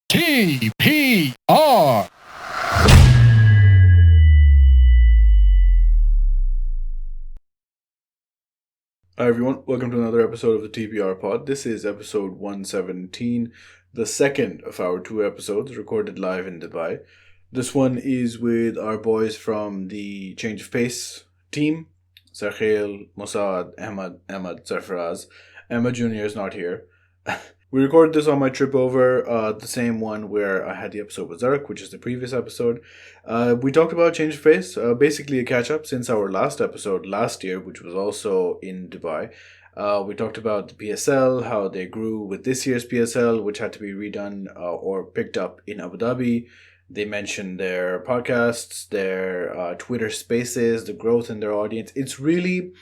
TPR. Hi everyone, welcome to another episode of the TPR Pod. This is episode 117, the second of our two episodes recorded live in Dubai. This one is with our boys from the Change of Pace team, Sarkhail, Mossad, Ahmad, Sarfaraz. Emma Jr. is not here. We recorded this on my trip over, the same one where I had the episode with Zarek, which is the previous episode. We talked about Change of Pace, basically a catch up since our last episode last year, which was also in Dubai. We talked about the PSL, how they grew with this year's PSL, which had to be redone or picked up in Abu Dhabi. They mentioned their podcasts, their Twitter spaces, the growth in their audience. It's really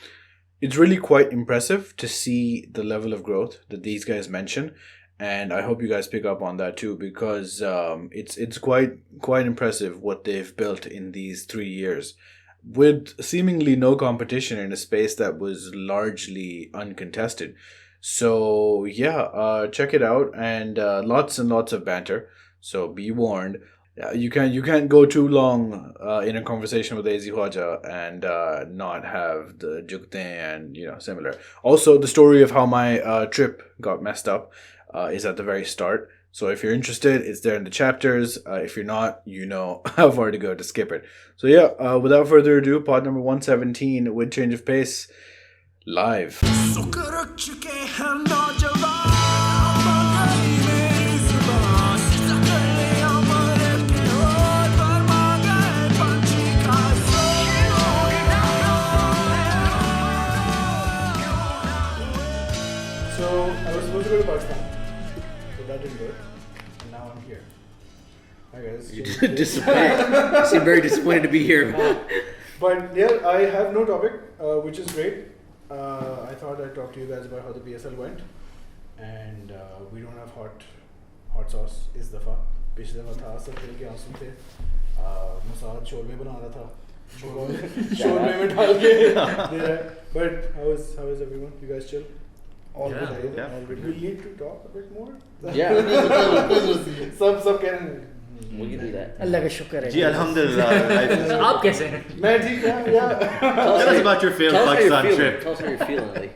quite impressive to see the level of growth that these guys mention, and I hope you guys pick up on that too, because it's quite impressive what they've built in these 3 years with seemingly no competition in a space that was largely uncontested. So yeah, check it out, and lots and lots of banter. So be warned. You can't go too long in a conversation with AZ Khwaja and not have the jukte and similar. Also, the story of how my trip got messed up is at the very start. So if you're interested, it's there in the chapters. If you're not, you know how far to go to skip it. So yeah, without further ado, pod number 117 with Change of Pace live. So I was supposed to go to Pakistan, so that didn't work. And now I'm here. Hi guys. You seem very disappointed to be here. But yeah, I have no topic, which is great. I thought I'd talk to you guys about how the PSL went, and we don't have hot sauce इस दफा. पिछले दफा था सब खेल के आंसू थे. मसाद शोरमे बना रहा था. शोरमे में डाल के दे रहा है. But how is everyone? You guys chill? All good. Yeah. We need to talk a bit more. Yeah. सब कह रहे हैं. We can do that. अल्लाह का शुक्र है जी अल्हम्दुलिल्लाह आप कैसे हैं मैं ठीक हूँ. Yeah. Tell us about your failed Pakistan trip. Tell us how you're feeling, Ali.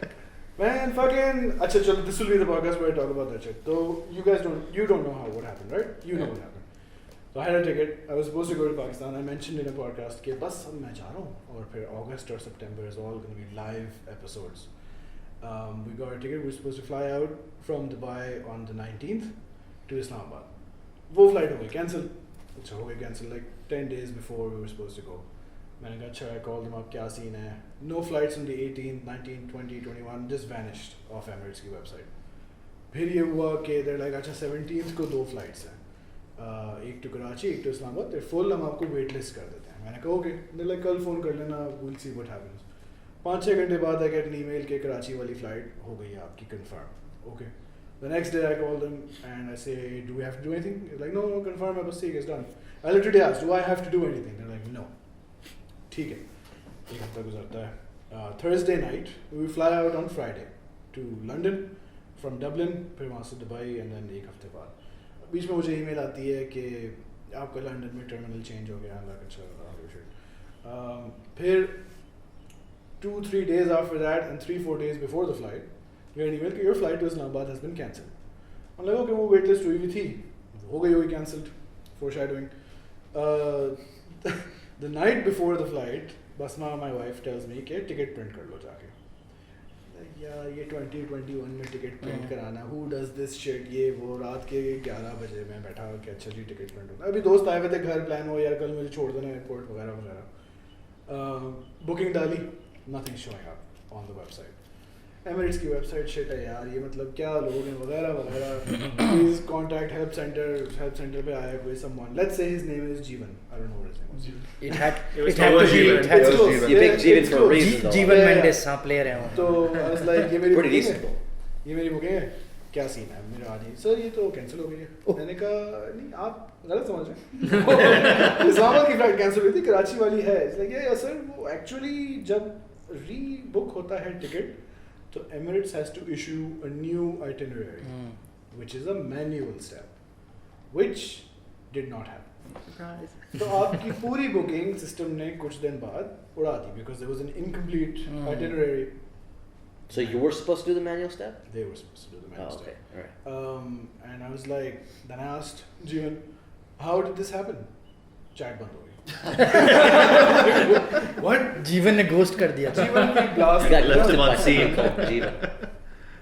Man, fucking. Achha, chalo, this will be the podcast where I talk about that shit. So you guys don't know what happened, right? You know what happened. So I had a ticket. I was supposed to go to Pakistan. I mentioned in a podcast कि बस अब मैं जा रहा हूँ और फिर August or September is all going to be live episodes. We got a ticket. We were supposed to fly out from Dubai on the 19th to Islamabad. वो flight हो गई cancel. अच्छा हो गई cancel like 10 days before we were supposed to go. मैंने कहा अच्छा, I called them up, क्या सीन है. No flights on the 18th, 19th, 20, 21 just vanished off Emirates की website. फिर ये हुआ कि they're like अच्छा 17th को 2 flights हैं. एक to कराची, एक to इस्लामाबाद. They're full, हम आपको wait list कर देते हैं. मैंने कहा okay. They're like कल फ़ोन कर लेना, we'll see what happens. 5-6 घंटे बाद I get an email कि कराची वाली flight हो गई है आपकी confirm. Okay. The next day I call them and I say, do we have to do anything? They're like, no, confirm, I was sick, it's done. I literally asked, do I have to do anything? They're like, no. ठीक है. एक हफ्ता गुजरता है. Thursday night, we fly out on Friday to London from Dublin, फिर वहाँ से Dubai and then एक हफ्ते बाद. बीच में मुझे email आती है कि आपका लंदन में terminal change हो गया. I'm like, अच्छा, फिर 2-3 days after that and 3-4 days before the flight, we had an email कि your flight to Islamabad has been cancelled. I'm like, okay, वो wait list हुई भी थी, हो गई होगी cancelled. Foreshadowing. The night before the flight, Basma, my wife, tells me कि ticket print कर लो जाके. यार ये 2021 में ticket print कराना, who does this shit? ये वो रात के 11 बजे मैं बैठा कि अच्छा जी ticket print होगा. अभी दोस्त आए हुए थे घर, plan हो यार कल मुझे छोड़ देना airport वगैरह वगैरह. Booking डाली, nothing showing up on the website. Emirates की वेबसाइट शिट है यार, ये मतलब क्या लोग हैं वगैरह वगैरह. Please contact help center पे आया कोई someone. Let's say his name is Jeevan. I don't know what his name was. it had to be close. You picked Jeevan for a reason, though. जीवन Yeah. मेंडिस हाँ player है वो. तो I was like, ये मेरी Pretty booking decent, है. though. ये मेरी बुकिंग है. क्या सीन है मेरा आज ही सर ये तो कैंसिल हो गई है. मैंने कहा नहीं आप गलत समझ रहे हैं. इस्लामाबाद की फ्लाइट कैंसिल हुई थी, कराची वाली है. It's like yeah सर वो एक्चुअली जब री बुक होता है टिकट तो Emirates has to issue a new itinerary, which is a manual step. which did not happen. Surprise. तो आपकी पूरी booking system ने कुछ दिन बाद उड़ा दी because there was an incomplete itinerary. So you were supposed to do the manual step? They were supposed to do the manual okay. step. All right. And I was like, then I asked Jeevan, how did this happen? Chat बंद हो गई. What? जीवन ने ghost कर दिया था. Jeevan की blast. You got left lifted him on by scene. someone called Jiva.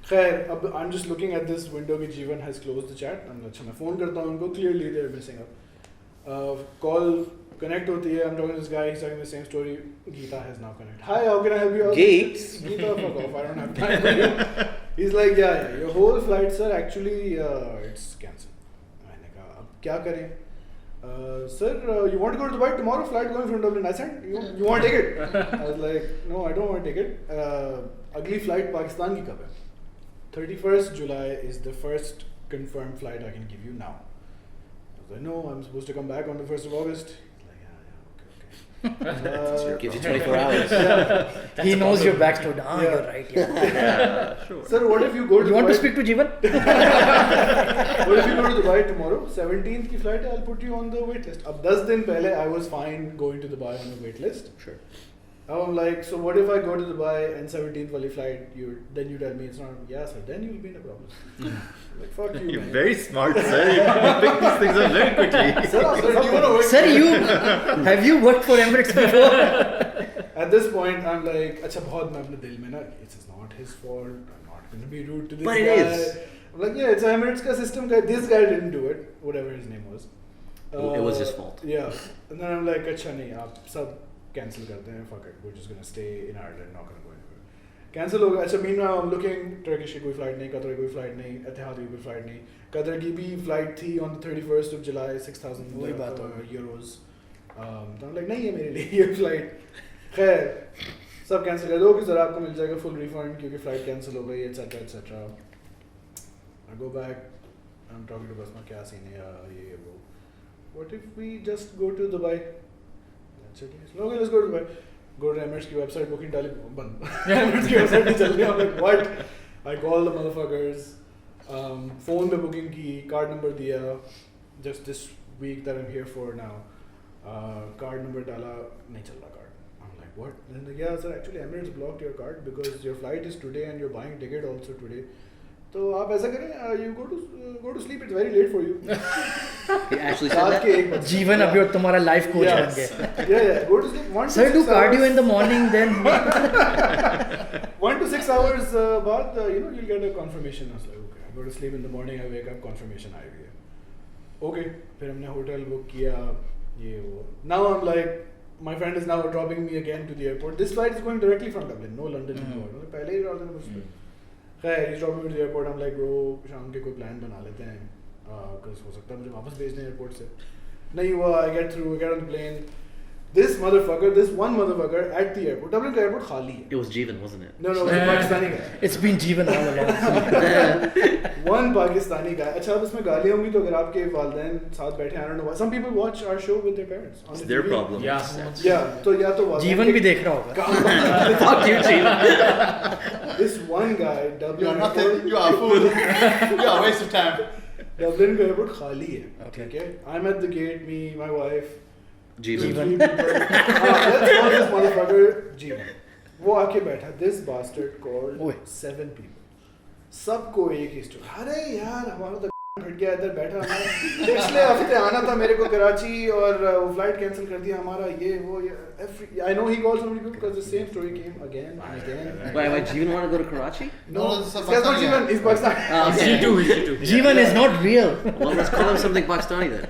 खैर अब I'm just looking at this window कि Jeevan has closed the chat. अच्छा मैं phone करता हूँ उनको. Clearly they're messing up. Call connect होती है. I'm talking to this guy. He's talking the same story. Geeta has now connected. Hi, how can I help you? Geet? Geeta, fuck off. I don't have time for you. He's like, yeah. Your whole flight, sir, actually it's cancelled. मैंने कहा अब क्या करें? Sir, you want to go to Dubai tomorrow? Flight going from Dublin. I said, you want to take it? I was like, no, I don't want to take it. अगली flight Pakistan की कब है? 31st July is the first confirmed flight I can give you now. I was like, no, I'm supposed to come back on the 1st of August. He's like, yeah, okay. Gives you 24 hours. Yeah. He knows your backstory. Ah, Yeah. you're right. Yeah. Sure. Sir, what if you go to You want to Dubai? speak to Jeevan? What if you go to Dubai tomorrow? 17th की flight है, I'll put you on the wait list. अब 10 दिन पहले I was fine going to Dubai on the wait list. Sure. Now I'm like, so what if I go to Dubai and 17th wali flight? Then you tell me it's not. Yeah, sir. Then you'll be in a problem. Like fuck you, You're man. very smart, sir. You pick these things up very quickly. Sir, do you want to work? Sir, have you worked for Emirates before? At this point, I'm like, अच्छा बहुत मैं अपने दिल में ना, it's not his fault. I'm not going to be rude to this But guy. it is. I'm like, yeah, it's Emirates का system guy. This guy didn't do it. Whatever his name was. It was his fault. Yeah. And then I'm like, अच्छा नहीं, आप सब cancel करते हैं. Fuck it. We're just gonna stay in Ireland. Not gonna go anywhere. Cancel हो गया. अच्छा meanwhile I'm looking. Turkish की कोई flight नहीं, Qatar की कोई flight नहीं, Etihad की कोई flight नहीं. Qatar की भी flight थी on the 31st of July, 6,000 वही बात हो euros. तो I'm like नहीं है मेरे लिए ये flight. खैर सब cancel कर दो कि सर आपको मिल जाएगा full refund क्योंकि flight cancel हो गई etc etc. I go back. I'm talking to Basma क्या scene है ये वो. What if we just go to Dubai? Okay, let's go to Dubai. Go to Emirates की website booking डाली बंद. Emirates की website नहीं चल रही. I'm like what? I call the motherfuckers. Phone पे booking की, card number दिया. Just this week that I'm here for now. Card number डाला नहीं चल रहा card. I'm like what? And they're like yeah sir actually Emirates blocked your card because your flight is today and you're buying ticket also today. तो आप ऐसा करें you go to sleep it's very late for you. He actually said रात that? के 1 बजे. जीवन अब तुम्हारा लाइफ कोच बन गया. Yeah. Go to sleep. 1 to Sir, 6 do cardio hours. in the morning then. 1 to 6 hours बाद you'll get a confirmation. I was like okay. I go to sleep in the morning. I wake up confirmation आ गई है. Okay. फिर हमने hotel book किया ये वो. Now I'm like my friend is now dropping me again to the airport. This flight is going directly from Dublin. No London involved. पहले ही डाल देना मुझे. खैर he's dropping me to the airport. I'm like bro शाम के कोई plan बना लेते हैं. Because हो सकता है मुझे वापस भेज दें एयरपोर्ट से. नहीं हुआ. I get through. I get on the plane. This one motherfucker at the airport. Dublin का airport खाली है. It was Jeevan, wasn't it? No, it was a Pakistani guy. It's been Jeevan all along. One Pakistani guy. अच्छा अब इसमें गालियाँ होंगी तो अगर आपके वालिदैन साथ बैठे हैं, I don't know why. Some people watch our show with their parents. on It's the their TV. problem. Yeah. Yeah, तो या तो वालिदैन जीवन भी के- देख रहा होगा. Fuck you, Jeevan. This one guy, You Dublin are nothing. airport. You are food. You are a waste of time. Dublin का airport खाली है. Okay. ठीक है. I'm at the gate. Me, my wife. Jeevan. Let's call this motherfucker Jeevan. वो आके बैठा. This bastard called ओए. 7 people. सबको एक ही स्टोरी. अरे यार हमारा तो फट गया इधर बैठा मैं. पिछले हफ्ते आना था मेरे को कराची और वो फ्लाइट कैंसिल कर दिया हमारा ये वो ये. I know he called so many people because the same story came again and again. Why, Jeevan want to go to Karachi? No, this is this guy's not Pakistani Jeevan. guy. He's Pakistani. Okay. She too. Jeevan is not real. Well, let's call him something Pakistani then.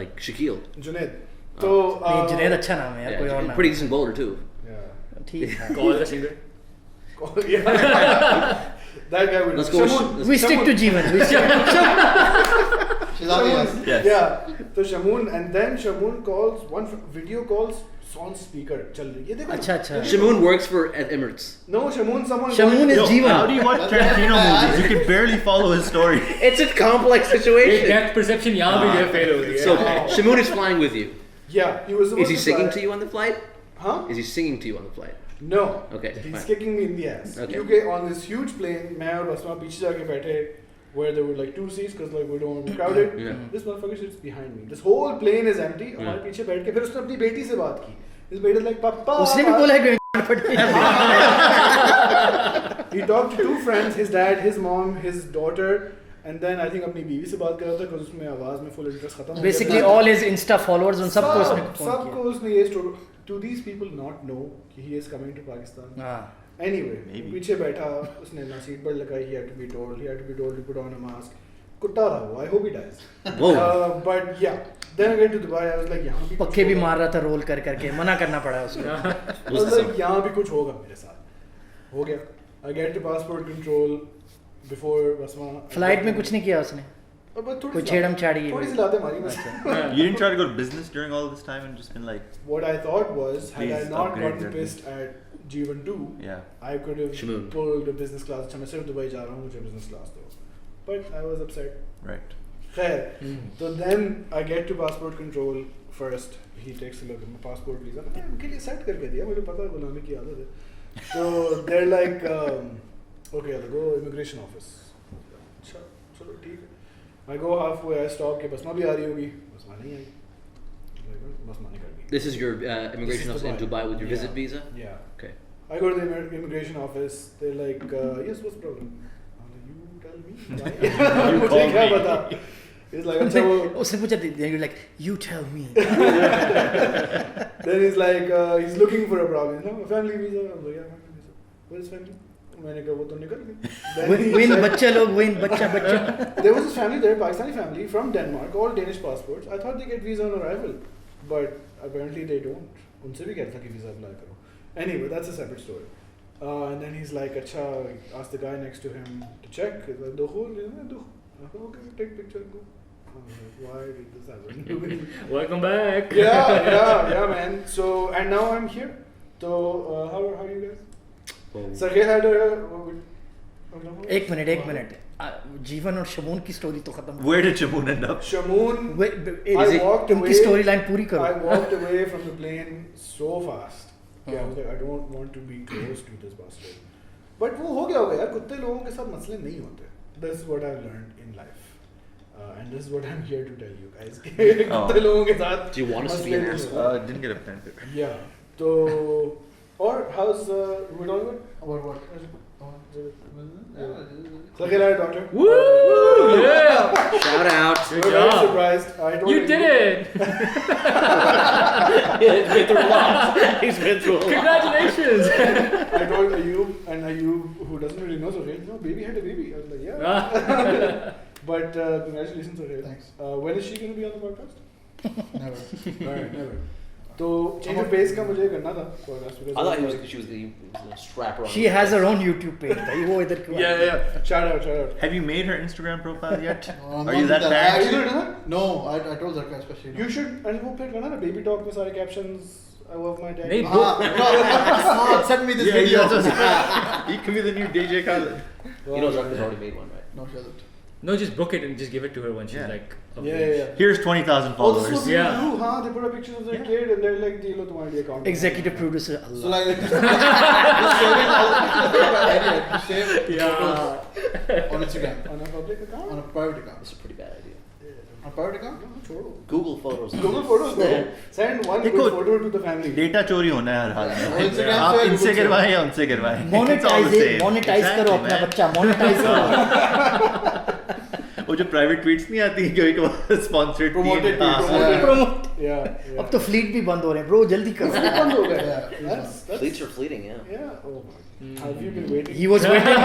Like Shaquille. Junaid. तो नहीं जुनैद अच्छा नाम है यार, कोई और Yeah, नाम. pretty decent bowler too. yeah. ठीक है. Call the singer. Yeah. That guy would. Let's go with Shamoon. We stick to Jeevan. We stick to She's obvious. Yes. Yeah. तो Shamoon and then Shamoon calls video calls on speaker चल रही. ये देखो. अच्छा अच्छा. Shamoon works for at Emirates. No, Shamoon. Someone. Shamoon is Yo, Jeevan. how do you watch Tarantino movies? You can barely follow his story. It's a complex एक situation. depth perception यहाँ भी जो fail हो गई है. So Shamoon is flying with you. Yeah, he was. Is he singing to you on the flight? Huh? Is he singing to you on the flight? No. Okay, He's fine. kicking me in the ass. Okay. क्योंकि on this huge plane मैं और बसमा पीछे जाके बैठे where there were like 2 seats because like we don't want to be crowded. This motherfucker sits behind me. This whole plane is empty. हमारे पीछे बैठ के फिर उसने अपनी बेटी से बात की. His baby is like Papa. उसने भी बोला है He talked to 2 friends, his dad, his mom, his daughter, and then I think अपनी बीवी से बात कर रहा था because उसमें आवाज में full interest खत्म हो गया. Basically all his Insta followers उन सबको उसने फोन सबको उसने ये story. Do these people not know कि he is coming to Pakistan? किया. Anyway, Maybe. पीछे बैठा उसने ना सीट बेल्ट लगाई. He had to be told to put on a mask. कुत्ता था वो. I hope he dies. But yeah, then I get to Dubai. I was like यहाँ भी पक्के भी मार रहा था रोल कर करके मना करना पड़ा उसको. I was like यहाँ भी कुछ होगा मेरे साथ. हो गया. I get to passport control before Basma. Flight में कुछ नहीं किया उसने. कोई छेड़म छाड़ी थोड़ी सी लाते मारी बस. You didn't try to go to business during all this time and just been like, What I thought was, had I Please not upgrade gotten your pissed at G12, yeah. I could have Shmoon. pulled a business class. अच्छा मैं सिर्फ Dubai जा रहा हूँ मुझे business class दो. But I was upset. Right. खैर, so then I get to passport control first. He takes a look at my passport visa. मैंने उनके लिए set करके दिया. मुझे पता है गुलामी की आदत है. So they're like, okay, I'll go immigration office. अच्छा, चलो ठीक है. I go halfway. I stop कि बसमा भी आ रही होगी. बसमा नहीं आई. बसमा निकल गई. This is your immigration office in Dubai with your visit visa? Yeah. Okay. I go to the immigration office. They're like, yes, what's the problem? I'm like, you tell me. Why? मुझे क्या पता? He's like, अच्छा वो. उसने पूछा then you're like you tell me. Then he's like, he's looking for a problem. You know, a family visa. I'm like, yeah, family visa. Where's family? मैंने कहा वो तो निकल गई. Win बच्चा लोग win बच्चा. There was this family there, Pakistani family from Denmark, all Danish passports. I thought they get visa on arrival, but apparently they don't. उनसे भी कह रहा था कि visa apply करो. Anyway, that's a separate story. And then he's like, अच्छा, ask the guy next to him to check. He's like, दुखूल, okay, take picture, go. Why did this happen? Welcome back. Yeah, man. So, and now I'm here. So, how are you guys? Sarkhail had a. एक minute. जीवन और शमून की story तो खत्म. Where did Shamoon end up? Shamoon. I walked away. उनकी story line पूरी करो. I walked away from the plane so fast. I was like, I don't want to be close to this bastard. But वो हो गया होगा यार. कुत्ते लोगों के साथ मसले नहीं होते. This is what I've learned in life. And this is what I'm here to tell you guys. कुत्ते लोगों के साथ. Do you want us to be an asshole? Didn't get offended. Yeah. So, or how's we're all good? About what? Sarkhail had a daughter. Woo! Yeah. Shout out. Good We're very job. surprised. I told You did it. He's been through a lot. He's been through a lot. Congratulations. I told Ayub, and Ayub, who doesn't really know Sarkhail, no, baby had a baby. I was like, yeah. But congratulations, Sarkhail. Thanks. When is she going to be on the podcast? Never. Alright, never. तो change of pace का मुझे करना था podcast because I thought she was the strapper on. She has her own YouTube page. भाई वो इधर क्यों? Yeah. Shout out. Have you made her Instagram profile yet? No, Are you that I bad? You gonna do that? No, I told Zarka especially. You should. And वो फिर करना ना baby talk में सारे captions. I love my dad. नहीं No, send me this video. He could be the new DJ Khaled. You know Zarka's already made one, right? No, she hasn't. No, just book it and just give it to her when she's Yeah. like. of Yeah. age. Here's 20,000 Oh, followers. this is what Yeah. people do, huh? They put up pictures of their kid and they're like, "ये लो तुम्हारे लिए account." Executive producer So Allah. like, just saving all the idea. To save Yeah. photos on Instagram, On a public account. on a private account. That's a pretty bad idea. On a private account? No, छोड़ो. Google Photos. Google Photos, bro. Send one देखो, good photo to the family. Data चोरी होना है हर हाल में. और Instagram आप से इनसे Google से. करवाएं या उनसे करवाएं. It's all the Monetize same. monetize करो Exactly, अपना man. बच्चा monetize करो. वो जो प्राइवेट ट्वीट्स नहीं आती कभी कभार sponsored Promoted tweets. Yeah. Promote. Yeah. अब तो फ्लीट भी बंद हो रहे हैं ब्रो जल्दी करो. बंद हो गया. Yeah. That's Fleets are fleeting, yeah. yeah. Oh my. Have you been waiting? He was waiting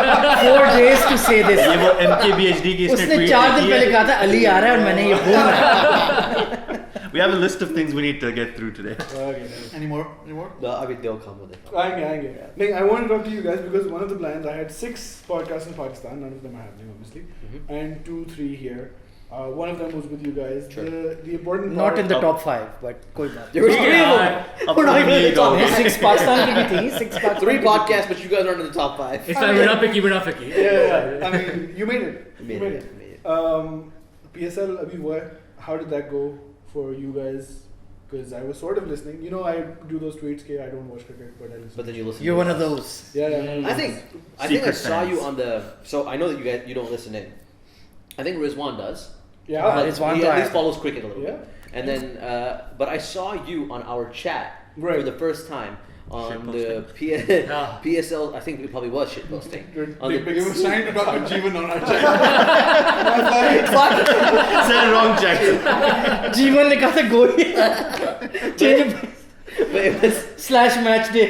4 days to say this. ये वो MKBHD की इसने उसने ट्वीट 4 दिन पहले कहा था अली आ रहा है और मैंने ये बोला. We have a list of things we need to get through today. Okay. Any more? No, I mean, they'll come with it. आएंगे. नहीं, I want to talk to you guys because one of the plans I had 6 podcasts in Pakistan. None of them are happening, obviously, and 2-3 here. One of them was with you guys. Sure. The important Not part in the top 5, but कोई बात. There was 3 of them. Up We're not to even in me, the top go. 5. 6 Pakistan की भी थी. 6 Pakistan. 3 podcasts, but you guys aren't in the top 5. It's fine. We're not picky. We're not picky. Yeah. I mean, you made it. Made You it. PSL, अभी हुआ है. How did that go for you guys? Because I was sort of listening. You know, I do those tweets. I don't watch cricket, but I listen. But then you listen. You're to one it. of those. Yeah. I think I Secret saw you fans. on the. So I know that you don't listen in. I think Rizwan does. Yeah. But Rizwan he to at least hai. follows cricket a little Yeah. bit. And then, but I saw you on our chat for Right. the first time on the Yeah. PSL. I think it probably was shit posting. On They were trying to talk about Jeevan on our channel. Said wrong check. जीवन ने कहा था गोली change But it was slash match day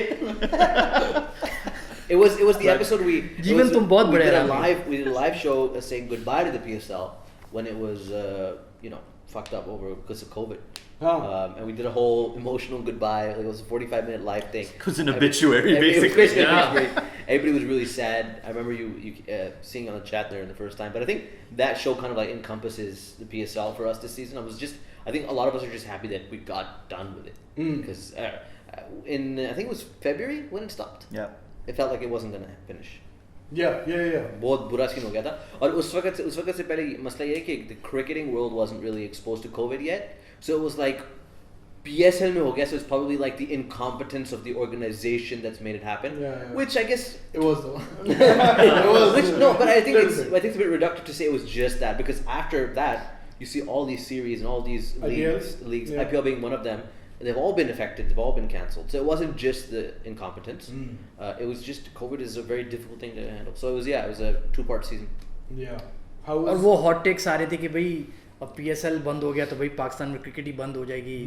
it was the episode we जीवन तुम बहुत we बड़े did a आदमी हो। we did a live show saying goodbye to the PSL when it was fucked up over because of COVID. And we did a whole emotional goodbye. Like it was a 45-minute live thing. It was an obituary, It was basically. basically an Yeah. obituary. Everybody was really sad. I remember you seeing on the chat there the first time. But I think that show kind of like encompasses the PSL for us this season. I think a lot of us are just happy that we got done with it because in I think it was February when it stopped. Yeah. It felt like it wasn't gonna finish. Yeah. बहुत बुरा scene हो गया था और उस वक्त से पहले मसला ये है कि the cricketing world wasn't really exposed to COVID yet, so it was like PSL में हो गया, so it's probably like the incompetence of the organization that's made it happen, Yeah. which I guess It was though. which, no, but I think Little bit. it's a bit reductive to say it was just that because after that you see all these series and all these leagues, Yeah. IPL being one of them. They've all been affected. They've all been cancelled. So it wasn't just the incompetence. It was just COVID is a very difficult thing to handle. So it was a 2-part season. Yeah. How और was वो hot takes आ रहे थे कि भाई अब PSL बंद हो गया तो भाई पाकिस्तान में क्रिकेट ही बंद हो जाएगी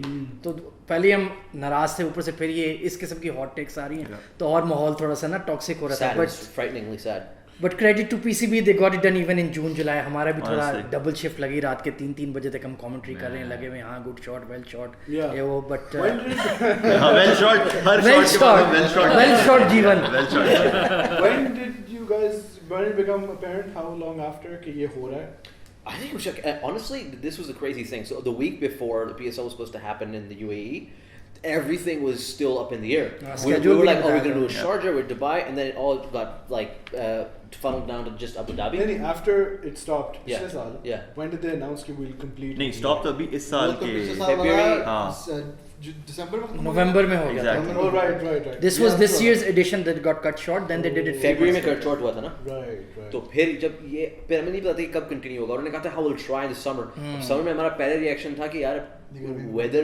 तो पहले हम नाराज थे ऊपर से फिर ये इस किस्म की हॉट टेक्स आ रही हैं तो और माहौल थोड़ा सा ना टॉक्सिक हो रहा था Sad. It's frighteningly sad. But credit to PCB they got it done even in June July हमारा भी थोड़ा Honestly. डबल शिफ्ट लगी रात के 3-3 बजे तक हम कमेंट्री कर रहे हैं लगे हुए हाँ good shot well shot Yeah. ये वो बट when did हाँ, well shot. हर वेल shot के बाद shot well shot. Well shot जीवन Well shot. when it become apparent how long after कि ये हो रहा है? I think it was like, honestly, this was the crazy thing. So the week before the PSL was supposed to happen in the UAE, everything was still up in the air. We schedule were bhi like, oh, we're बताया going to do था. Sharjah, we're Dubai, and then it all got like funneled down to just Abu Dhabi. नहीं after it stopped Yeah. पिछले साल Yeah. when did they announce कि we'll complete नहीं stop तो अभी इस साल के February, दिसंबर में नवंबर में हो गया था Exactly. oh right this was this year's edition that got cut short then they did it February में कट शॉर्ट हुआ था ना. right तो फिर जब ये फिर हमें नहीं पता था कि कब कंटिन्यू होगा उन्होंने कहा था how we'll try in the summer. अब summer में हमारा पहला रिएक्शन था कि यार weather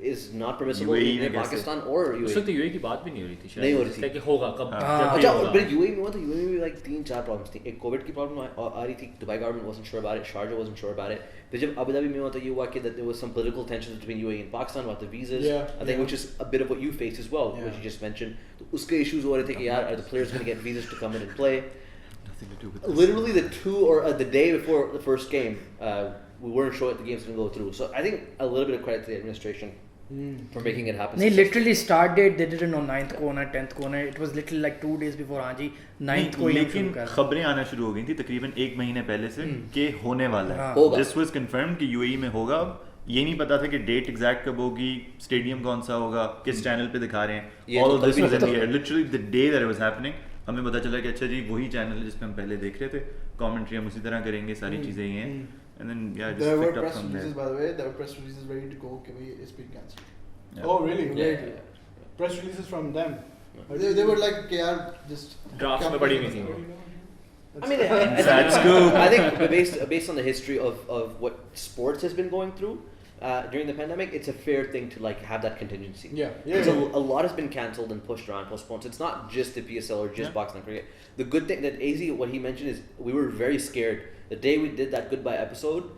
is not permissible UAE in में कैसे? Pakistan or उस UAE. वक्त यूएई की बात भी नहीं हो रही थी शायद नहीं हो रही थी। कि होगा कब जब भी अच्छा होगा। but UAE में हुआ था UAE में भी like 3-4 प्रॉब्लम्स थी एक कोविड की प्रॉब्लम आ रही थी Dubai government wasn't sure about it Sharjah wasn't sure about it फिर जब अबू धाबी में हुआ था ये हुआ कि that there was some political tensions between UAE and Pakistan about the visas Yeah, I think which is a bit of what you faced as well which you just mentioned तो उसके issues हो रहे थे कि यार are the players going to get visas to come in and play Nothing to do with this. literally the day before the first game we weren't sure if the game's going to go through so I think a little bit of credit to the administration for making it happen नहीं successfully. Literally start date they did no 9th को होना 10th को होना it was literally like 2 days before हां जी 9th को ही हम लेकिन शुरू कर खबरें आना शुरू हो गई थी तकरीबन 1 महीने पहले से कि होने वाला है होगा। दिस वाज कंफर्म्ड कि यूएई में होगा अब ये नहीं पता था कि डेट एग्जैक्ट कब होगी स्टेडियम कौन सा होगा किस चैनल पे दिखा रहे ये हैं ऑल तो ऑफ कल दिस भी वाज इन नहीं द पता air literally the day that it was happening हमें पता चला कि अच्छा जी वही चैनल है जिस पे हम पहले देख रहे थे कमेंट्री हम उसी तरह करेंगे सारी चीजें ये हैं एंड देन या There just were picked up press from releases, there by the way. There were press releases ready to go. Okay, it's been cancelled. oh really Yeah. press releases from them They were like, okay, yaar, just draft में पड़ी हुई थी वो। I mean, Sad scoop. I think based on the history of what sports has been going through during the pandemic, it's a fair thing to like have that contingency. Yeah. Because a lot has been cancelled and pushed around, postponed. So it's not just the PSL or just boxing and cricket. The good thing that AZ, what he mentioned is we were very scared the day we did that goodbye episode.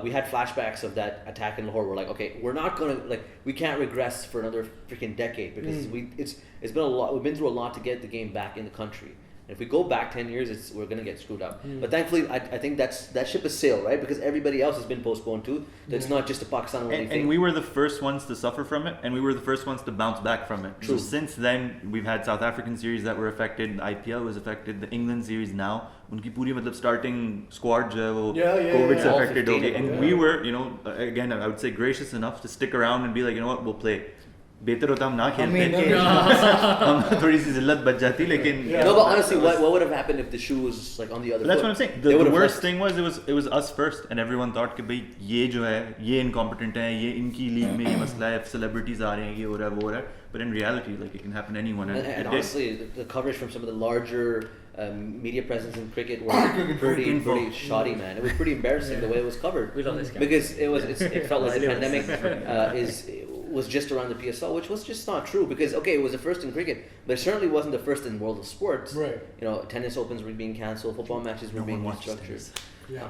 We had flashbacks of that attack in Lahore. We're like, okay, we're not gonna we can't regress for another freaking decade because it's been a lot. We've been through a lot to get the game back in the country. And if we go back 10 years, we're gonna get screwed up. But thankfully, I think that ship has sailed, right? Because everybody else has been postponed too. It's not just a Pakistan only thing. And we were the first ones to suffer from it, and we were the first ones to bounce back from it. True. So since then, we've had South African series that were affected, the IPL was affected, the England series now, उनकी पूरी मतलब starting squad जो है वो COVID से All affected हो 15 गई. And we were, again, I would say gracious enough to stick around and be like, you know what, we'll play. बेहतर होता हम ना खेलते हम थोड़ी सी जिल्लत बच जाती लेकिन No, but honestly, what would have happened if the shoe was like on the other But that's foot? what I'm saying. They The would have worst flexed. thing was it was us first, and everyone thought कि भाई ये जो है ये incompetent है, ये इनकी league में ये मसला है, celebrities आ रहे हैं, ये हो रहा है, वो हो रहा है. But in reality, like it can happen to anyone. And honestly, the coverage from some of the larger media presence in cricket were pretty shoddy, man. It was pretty embarrassing the way it was covered. We love this guy. Because it felt like the pandemic was just around the PSL, which was just not true. Because okay, it was the first in cricket, but it certainly wasn't the first in world of sports. Right. You know, tennis opens were being cancelled, football matches were being restructured. Yeah.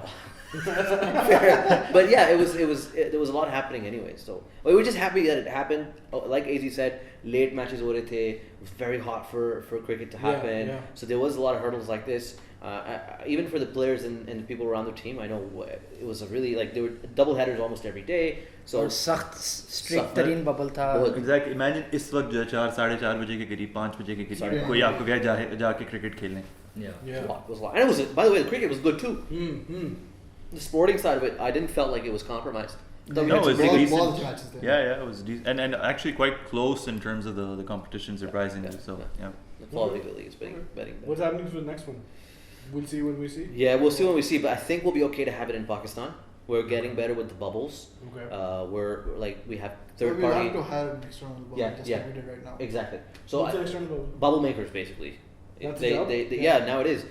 But yeah, there was a lot happening anyway. So we were just happy that it happened. Like AZ said, late matches ho rahe the. It was very hot for cricket to happen. Yeah. So there was a lot of hurdles like this. Even for the players and the people around the team, I know it was a really like there were double headers almost every day. So और सख्त strict तरीन bubble था. Exactly. Imagine इस वक्त जो 4 साढ़े 4 बजे के करीब 5 बजे के करीब कोई आपको कहे जाके क्रिकेट खेलने. it was a lot. And it was, by the way, the cricket was good too. The sporting side of it, I didn't felt like it was compromised. No, it was decent. Matches there. Yeah, it was decent and actually quite close in terms of the competition, surprisingly. So yeah. The quality of the league is betting better. What's happening for the next one? We'll see when we see. Yeah, we'll see when we see, but I think we'll be okay to have it in Pakistan. We're getting better with the bubbles. Okay. We're like we have So third we party. have to hire an external bubble, Yeah, just yeah. like we did right now. Exactly. So What's the external bubble? bubble makers basically. That's the job? Yeah, now it is.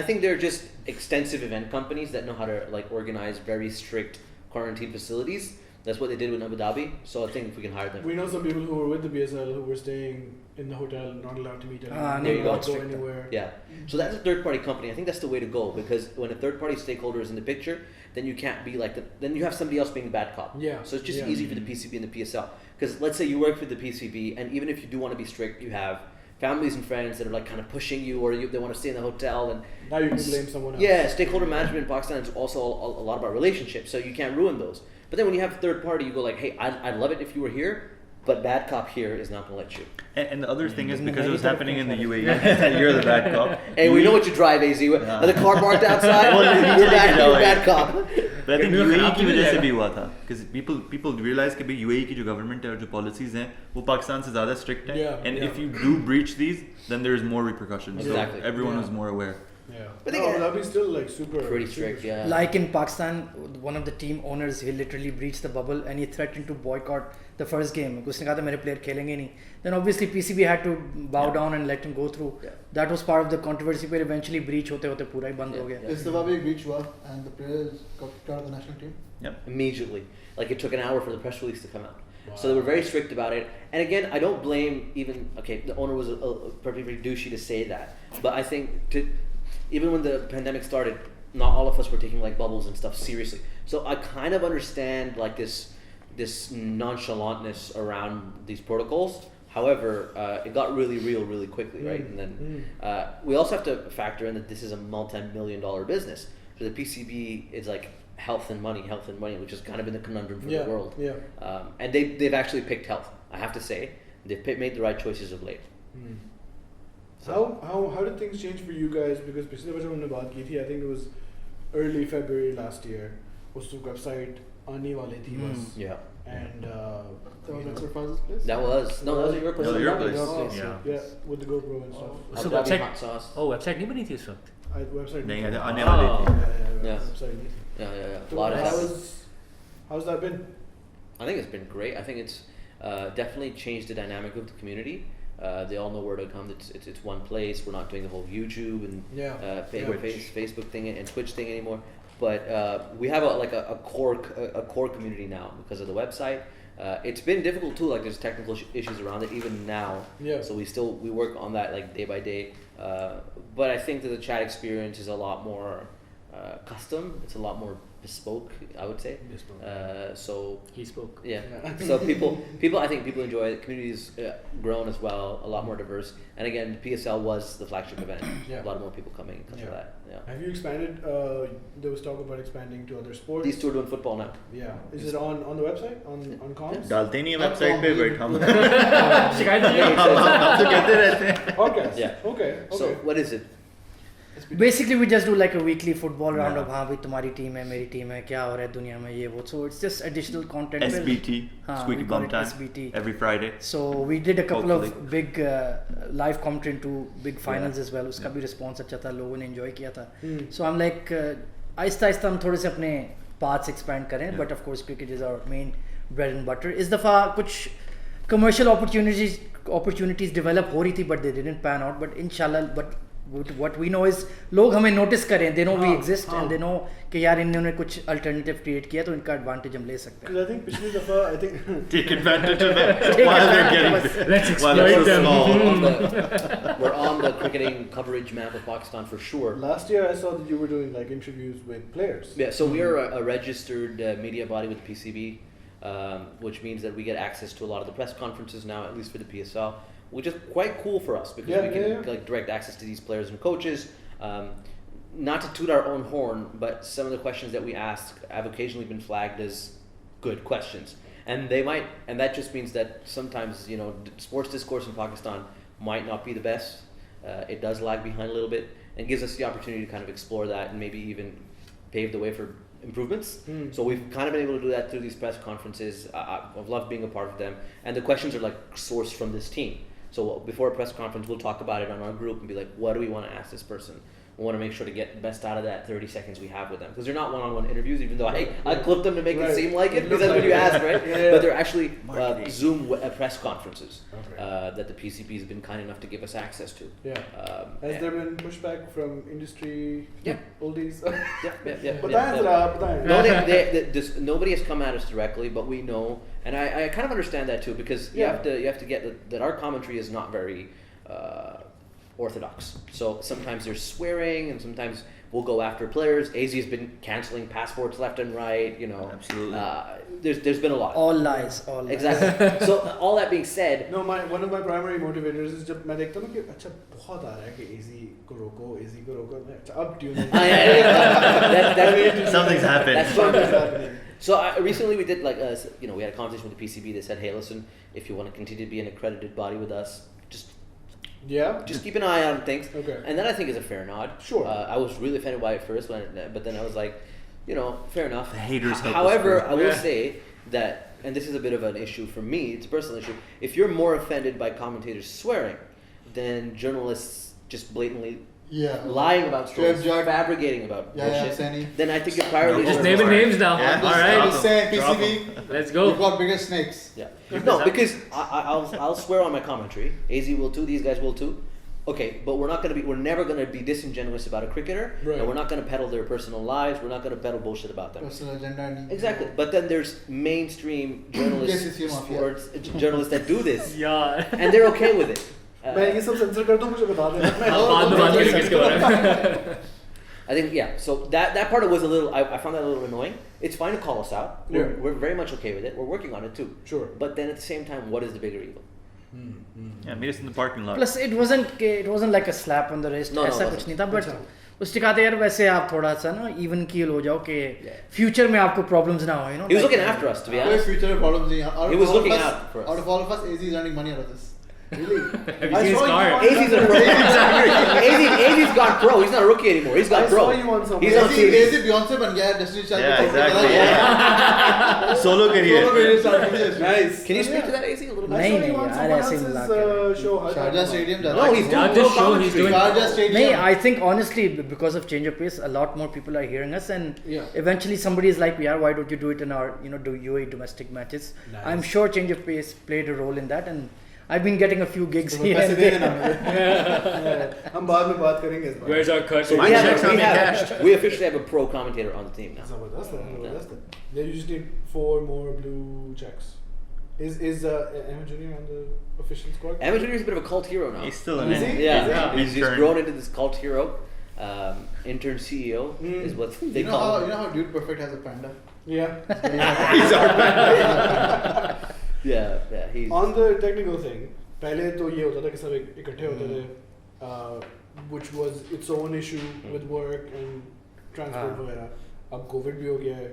I think they're just extensive event companies that know how to like organize very strict quarantine facilities. That's what they did with Abu Dhabi. So I think if we can hire them. We know some people who were with the PSL who were staying in the hotel, not allowed to meet anyone, there you go. not go anywhere. Yeah. So that's a third party company. I think that's the way to go because when a third party stakeholder is in the picture, then you can't be like then you have somebody else being the bad cop. Yeah. So it's just easy for the PCB and the PSL. Because let's say you work for the PCB and even if you do want to be strict, you have families and friends that are like kind of pushing you or they want to stay in the hotel and Now you can blame someone else. yeah, stakeholder management in Pakistan is also a lot about relationships, so you can't ruin those. But then when you have third party, you go like, hey, I'd love it if you were here, but bad cop here is not going to let you. And the other thing is because it was happening in the UAE, you're the bad cop. Hey, we know what you drive, AZ. The car parked outside, you're bad cop. But I think UAE की वजह से भी हुआ था because people realize कि भाई UAE की जो government है और जो policies हैं वो पाकिस्तान से ज़्यादा strict है and if you do breach these then there is more repercussions. Exactly. So everyone was more aware. Yeah. But No, Abu Dhabi still like pretty strict, yeah. Like in Pakistan, one of the team owners, he literally breached the bubble and he threatened to boycott the first game. उसने कहा था मेरे player खेलेंगे नहीं. Then obviously PCB had to bow down and let him go through. Yeah. That was part of the controversy. But eventually breach होते होते पूरा ही बंद हो गया. Is the Babi breach हुआ and the players got cut out of the national team? Yep. Immediately. Like it took an hour for the press release to come out. Wow. So they were very strict about it. And again, I don't blame even, okay, the owner was pretty douchey to say that. But I think even when the pandemic started, not all of us were taking like bubbles and stuff seriously. So I kind of understand like this nonchalantness around these protocols. However, it got really real really quickly, right? And then we also have to factor in that this is a multi-million-dollar business. So the PCB is like health and money, which has kind of been the conundrum for the world. Yeah. And they've actually picked health. I have to say, they've made the right choices of late. So how did things change for you guys? Because पिछले बार जब हमने बात की थी, I think it was early February last year. उस website आने वाली थी बस. Yeah. And that was at Surface's place. That was at your place. No, your place. Oh, Yeah. yeah, with the GoPro and stuff. So Abu Dhabi website- hot sauce. Oh, website नहीं बनी थी इस वक्त. Website. नहीं Yeah, आने वाली थी. Yeah. Website. Yeah. A So lot of that. how's that been? I think it's been great. I think it's definitely changed the dynamic of the community. They all know where to come. It's one place. We're not doing the whole YouTube and Facebook thing and Twitch thing anymore. But we have a core community now because of the website. It's been difficult too. Like there's technical issues around it even now. Yeah. So we work on that like day by day. But I think that the chat experience is a lot more custom. It's a lot more bespoke, I would say. So He spoke. yeah. So people, I think people enjoy it. The community's grown as well, a lot more diverse. And again, PSL was the flagship event. Yeah. A lot more people coming because of that. Yeah. Have you expanded? There was talk about expanding to other sports. These two are doing football now. Yeah. Is it on the website? On comms? डालते नहीं है website पे but हम शिकायत नहीं है. हम तो कहते रहते हैं. Okay. Yeah. Okay. So what is it? Basically we just do like a weekly football roundup. हाँ भाई तुम्हारी टीम है, मेरी टीम है, क्या हो रहा है दुनिया में ये वो. So it's just additional content. SBT, हाँ, Squeaky we call Bum it Time, SBT. every Friday. So we did a couple of Hopefully. big live commentary into big finals as well. उसका भी response अच्छा था, लोगों ने enjoy किया था. So I'm like Aahista Aahista हम थोड़े से अपने paths expand करें. But of course cricket is our main bread and butter. इस दफ़ा कुछ commercial opportunities develop हो रही थी but they didn't pan out. But inshallah, but what we know is लोग हमें notice करें, they know we हाँ, exist हाँ. and they know कि यार इन्होंने कुछ alternative create किया तो इनका advantage हम ले सकते हैं. Because I think पिछली दफा I think Take advantage of that while they're getting. Let's While they're exploit them. small. We're on the cricketing coverage map of Pakistan for sure. last year I saw that you were doing like interviews with players. Yeah, so we are a registered media body with PCB, which means that we get access to a lot of the press conferences now, at least for the PSL, which is quite cool for us because we can like direct access to these players and coaches. Not to toot our own horn, but some of the questions that we ask have occasionally been flagged as good questions, and that just means that sometimes sports discourse in Pakistan might not be the best. It does lag behind a little bit, and gives us the opportunity to kind of explore that and maybe even pave the way for improvements. So we've kind of been able to do that through these press conferences. I've loved being a part of them, and the questions are like sourced from this team. So before a press conference, we'll talk about it on our group and be like, what do we want to ask this person? We want to make sure to get the best out of that 30 seconds we have with them. Because they're not one-on-one interviews, even though I clipped them to make it seem like it, because that's what you asked, right? But they're actually Zoom press conferences that the PCB has been kind enough to give us access to. Has there been pushback from industry oldies? Nobody has come at us directly, but we know, and I kind of understand that too, because you have to get that our commentary is not very orthodox. So sometimes there's swearing, and sometimes we'll go after players. AZ has been cancelling passports left and right. Absolutely. There's been a lot. All lies. Exactly. So all that being said, No, one of my primary motivators is जब मैं देखता हूँ कि अच्छा बहुत आ रहा है कि AZ को रोको मैं अच्छा अब tune Something's happened. That's fun. So recently we did we had a conversation with the PCB. They said, hey, listen, if you want to continue to be an accredited body with us, just keep an eye on things. Okay. And that I think is a fair nod. Sure. I was really offended by it first, but then I was like, fair enough. The haters help us However, grow. I will say that, and this is a bit of an issue for me, it's a personal issue, if you're more offended by commentators swearing than journalists just blatantly lying about stories, fabricating about bullshit, then I think your priority Just is naming names now. Yeah. All right. I'm just saying, PCB, Let's go. you've got bigger snakes. Yeah. No, because I'll swear on my commentary. AZ will too. These guys will too. Okay, but we're never gonna be disingenuous about a cricketer, and we're not gonna peddle their personal lives. We're not gonna peddle bullshit about them. Personal agenda. Exactly. But then there's mainstream journalists, sports journalists that do this, Yeah. and they're okay with it. मैं ये सब sensor कर दूँ मुझे बता देना बाद में किसके बारे में? I think so that part was a little. I found that a little annoying. It's fine to call us out. We're very much okay with it. We're working on it too. Sure. But then at the same time, what is the bigger evil? Yeah, meet us in the parking lot. Plus it wasn't like a slap on the wrist. No, ऐसा it कुछ नहीं था. But उसके कहते यार वैसे आप थोड़ा सा ना even keel हो जाओ कि future में आपको problems ना हो. He was looking after us, to be honest. Future problems. He was looking out for us. Out of all of us, AZ is earning money out of this. Really? Have you seen his card? AZ's a pro. AZ's gone pro. He's not a rookie anymore. He's gone I pro. saw you on some. He's on TV. AZ Beyonce बन गया है Destiny Child. Yeah, exactly. Solo career. Nice. Can you speak to that AZ a little bit? I नहीं, saw you on यार, someone ऐसे ही else's मिला show. Sharjah Stadium. No, he's doing Not pro just show, he's commentary. doing- Sharjah Stadium. नहीं, I think honestly because of change of pace, a lot more people are hearing us, and eventually somebody is like, yeah, why don't you do it in our do UAE domestic matches? Nice. I'm sure change of pace played a role in that, and I've been getting a few gigs here and there. हम बाद में बात करेंगे इस बारे में. Where's our cut? So we officially have a pro commentator on the team now. Zabardast है. They usually need 4 more blue checks. Is Ahmed Junior on the official squad? Ahmed Junior is a bit of a cult hero now. He's still in Is it. he? Yeah, he's Intern. grown into this cult hero. Intern CEO is what they You know call him. how Dude Perfect has a panda? Yeah. He's our man. Yeah, he's On the technical thing, पहले तो ये होता था कि सब इकट्ठे होते थे, which was its own issue with work and transport वगैरह. अब COVID भी हो गया है.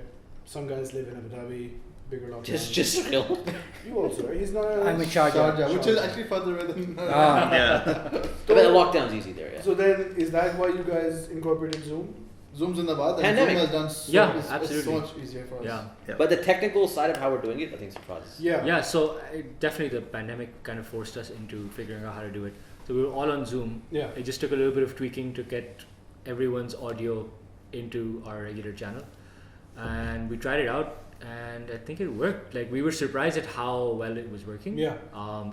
Some guys live in Abu Dhabi, bigger lockdown. just real. You also, right? He's not. I'm in Sharjah. Sharjah, which is actually further away than. Yeah. But the lockdown's easy there. Yeah. So then, is that why you guys incorporated Zoom? Zoom's in the bath, and Pandemic. Zoom has done so, Yeah, it's absolutely. so much easier for us. Yeah. But the technical side of how we're doing it, I think surprises. Yeah. Yeah, so definitely the pandemic kind of forced us into figuring out how to do it. So we were all on Zoom. Yeah. It just took a little bit of tweaking to get everyone's audio into our regular channel. And we tried it out, and I think it worked. Like, we were surprised at how well it was working. Yeah.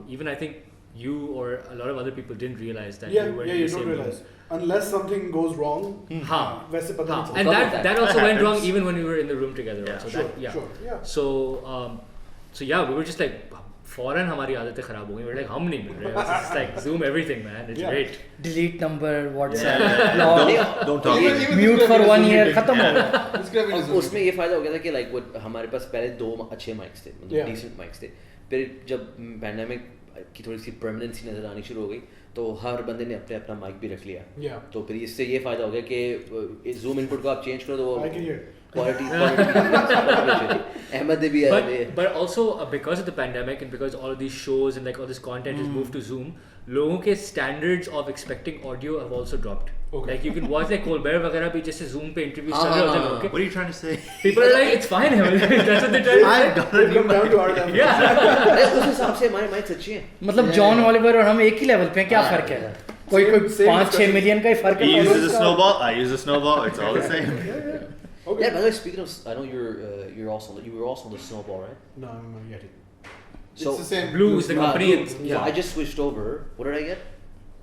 Even I think you or a lot of other people didn't realize that Yeah, you were yeah, in you the don't same realize. room. Unless something goes wrong, हाँ. वैसे पता नहीं चलता. And that also went wrong happens. even when we were in the room together. Yeah. Also. Sure, That, yeah. sure, yeah. So yeah, we were just like फौरन हमारी आदतें खराब हो गई. We were like हम नहीं मिल रहे. It's just like Zoom everything, man. It's Yeah. great. delete number WhatsApp blog Don't talk. Even mute this for could have 1 been a year Zoom खत्म हो meeting. गया. This could have been a Zoom उसमें ये फायदा हो गया था कि like वो हमारे पास पहले 2 अच्छे माइक्स थे, मतलब Yeah. decent माइक्स थे. फिर जब पैंडेमिक की थोड़ी सी परमानेंसी नजर आनी शुरू हो गई तो हर बंदे ने अपने अपना माइक भी रख लिया. Yeah. तो फिर इससे ये फायदा हो गया कि जूम इनपुट को आप चेंज करो तो वो I can hear. Quality Ahmed ने भी But also because of the pandemic and because all of these shows and like all this content is moved to Zoom, लोगों के standards of expecting audio have also dropped. Okay. Like you can watch like Colbert वगैरह भी जैसे Zoom पे interviews चल रहे होते हैं लोगों के. What are you trying to say? People are like, it's fine. That's what they're trying to say. They've come down to our level. Yeah. उस हिसाब से हमारे माइक्स अच्छे हैं. मतलब जॉन ऑलिवर और हम एक ही लेवल पे हैं, क्या फर्क है? कोई Same 5-6 discussion. मिलियन का ही फर्क He है. uses a snowball. I use a snowball. It's all the same. Okay. Yeah, by the way, speaking of, I know you were also on the Snowball, right? No, I'm not getting. So It's the same. Blue is the company. So I just switched over. What did I get?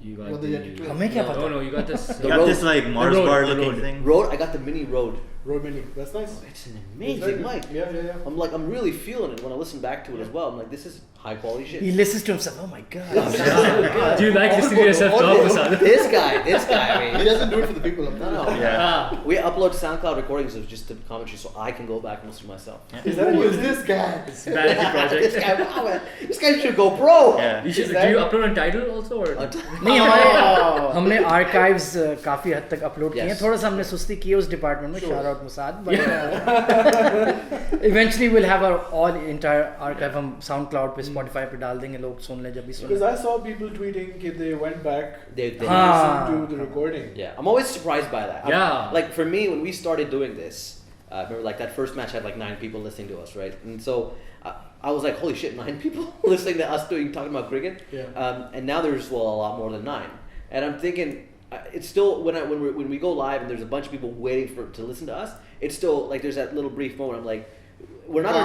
You Got got the the. Yeti too. हमें क्या No, पता? no, you got this. You got Road. this like Mars Road, bar the looking Road. thing. Road. I got the mini Road. Road Mini. That's nice. It's an It's amazing very good. mic. Yeah. I'm really feeling it when I listen back to it as well. I'm like, this is high quality shit. He listens to himself. Oh my god. Do you like listening to yourself talk, Usad? This guy. I mean. He doesn't do it for the people. No. Yeah. We upload SoundCloud recordings of just the commentary, so I can go back and listen to myself. Is that Who a is this guy? It's a vanity project. This guy, wow, man. This guy should go pro. Yeah. You should, do you upload on Tidal also or? नहीं हमारे हमने archives काफी हद तक upload किए हैं. Yes. थोड़ा सा हमने सुस्ती की है उस डिपार्टमेंट में. शाउट आउट मुसाद. Eventually will have our all entire archive हम साउंड क्लाउड पे स्पॉटिफाई पे डाल देंगे. लोग सुन ले जब भी Because सुने. I saw people tweeting that they went back They and Ah. listened to the recording. Yeah, I'm always surprised by that. Yeah. Like for me, when we started doing this, remember like that first match had like 9 people listening to us, right? And so I was like, holy shit, 9 people listening to us talking about cricket. Yeah. And now there's a lot more than 9. And I'm thinking, it's still when we go live and there's a bunch of people waiting to listen to us. It's still like there's that little brief moment. I'm like, we're not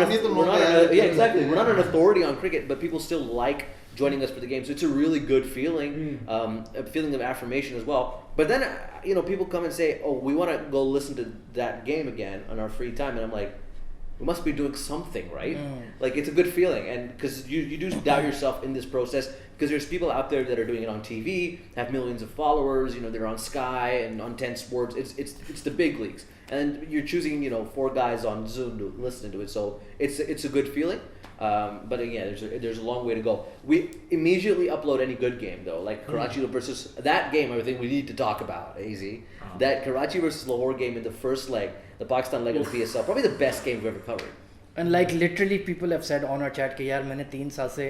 an authority on cricket, but people still like joining us for the game. So it's a really good feeling, a feeling of affirmation as well. But then, people come and say, oh, we want to go listen to that game again on our free time. And I'm like, we must be doing something, right? Like, it's a good feeling. And because you do doubt yourself in this process, because there's people out there that are doing it on TV, have millions of followers, they're on Sky and on 10 Sports. It's the big leagues. And you're choosing, 4 guys on Zoom to listen to it. So it's a good feeling. But again, there's a long way to go. We immediately upload any good game though, like Karachi versus that game. I think we need to talk about AZ. That Karachi versus Lahore game in the first leg, the Pakistan leg of the PSL, probably the best game we've ever covered. And like literally people have said on our chat कि यार मैंने 3 साल से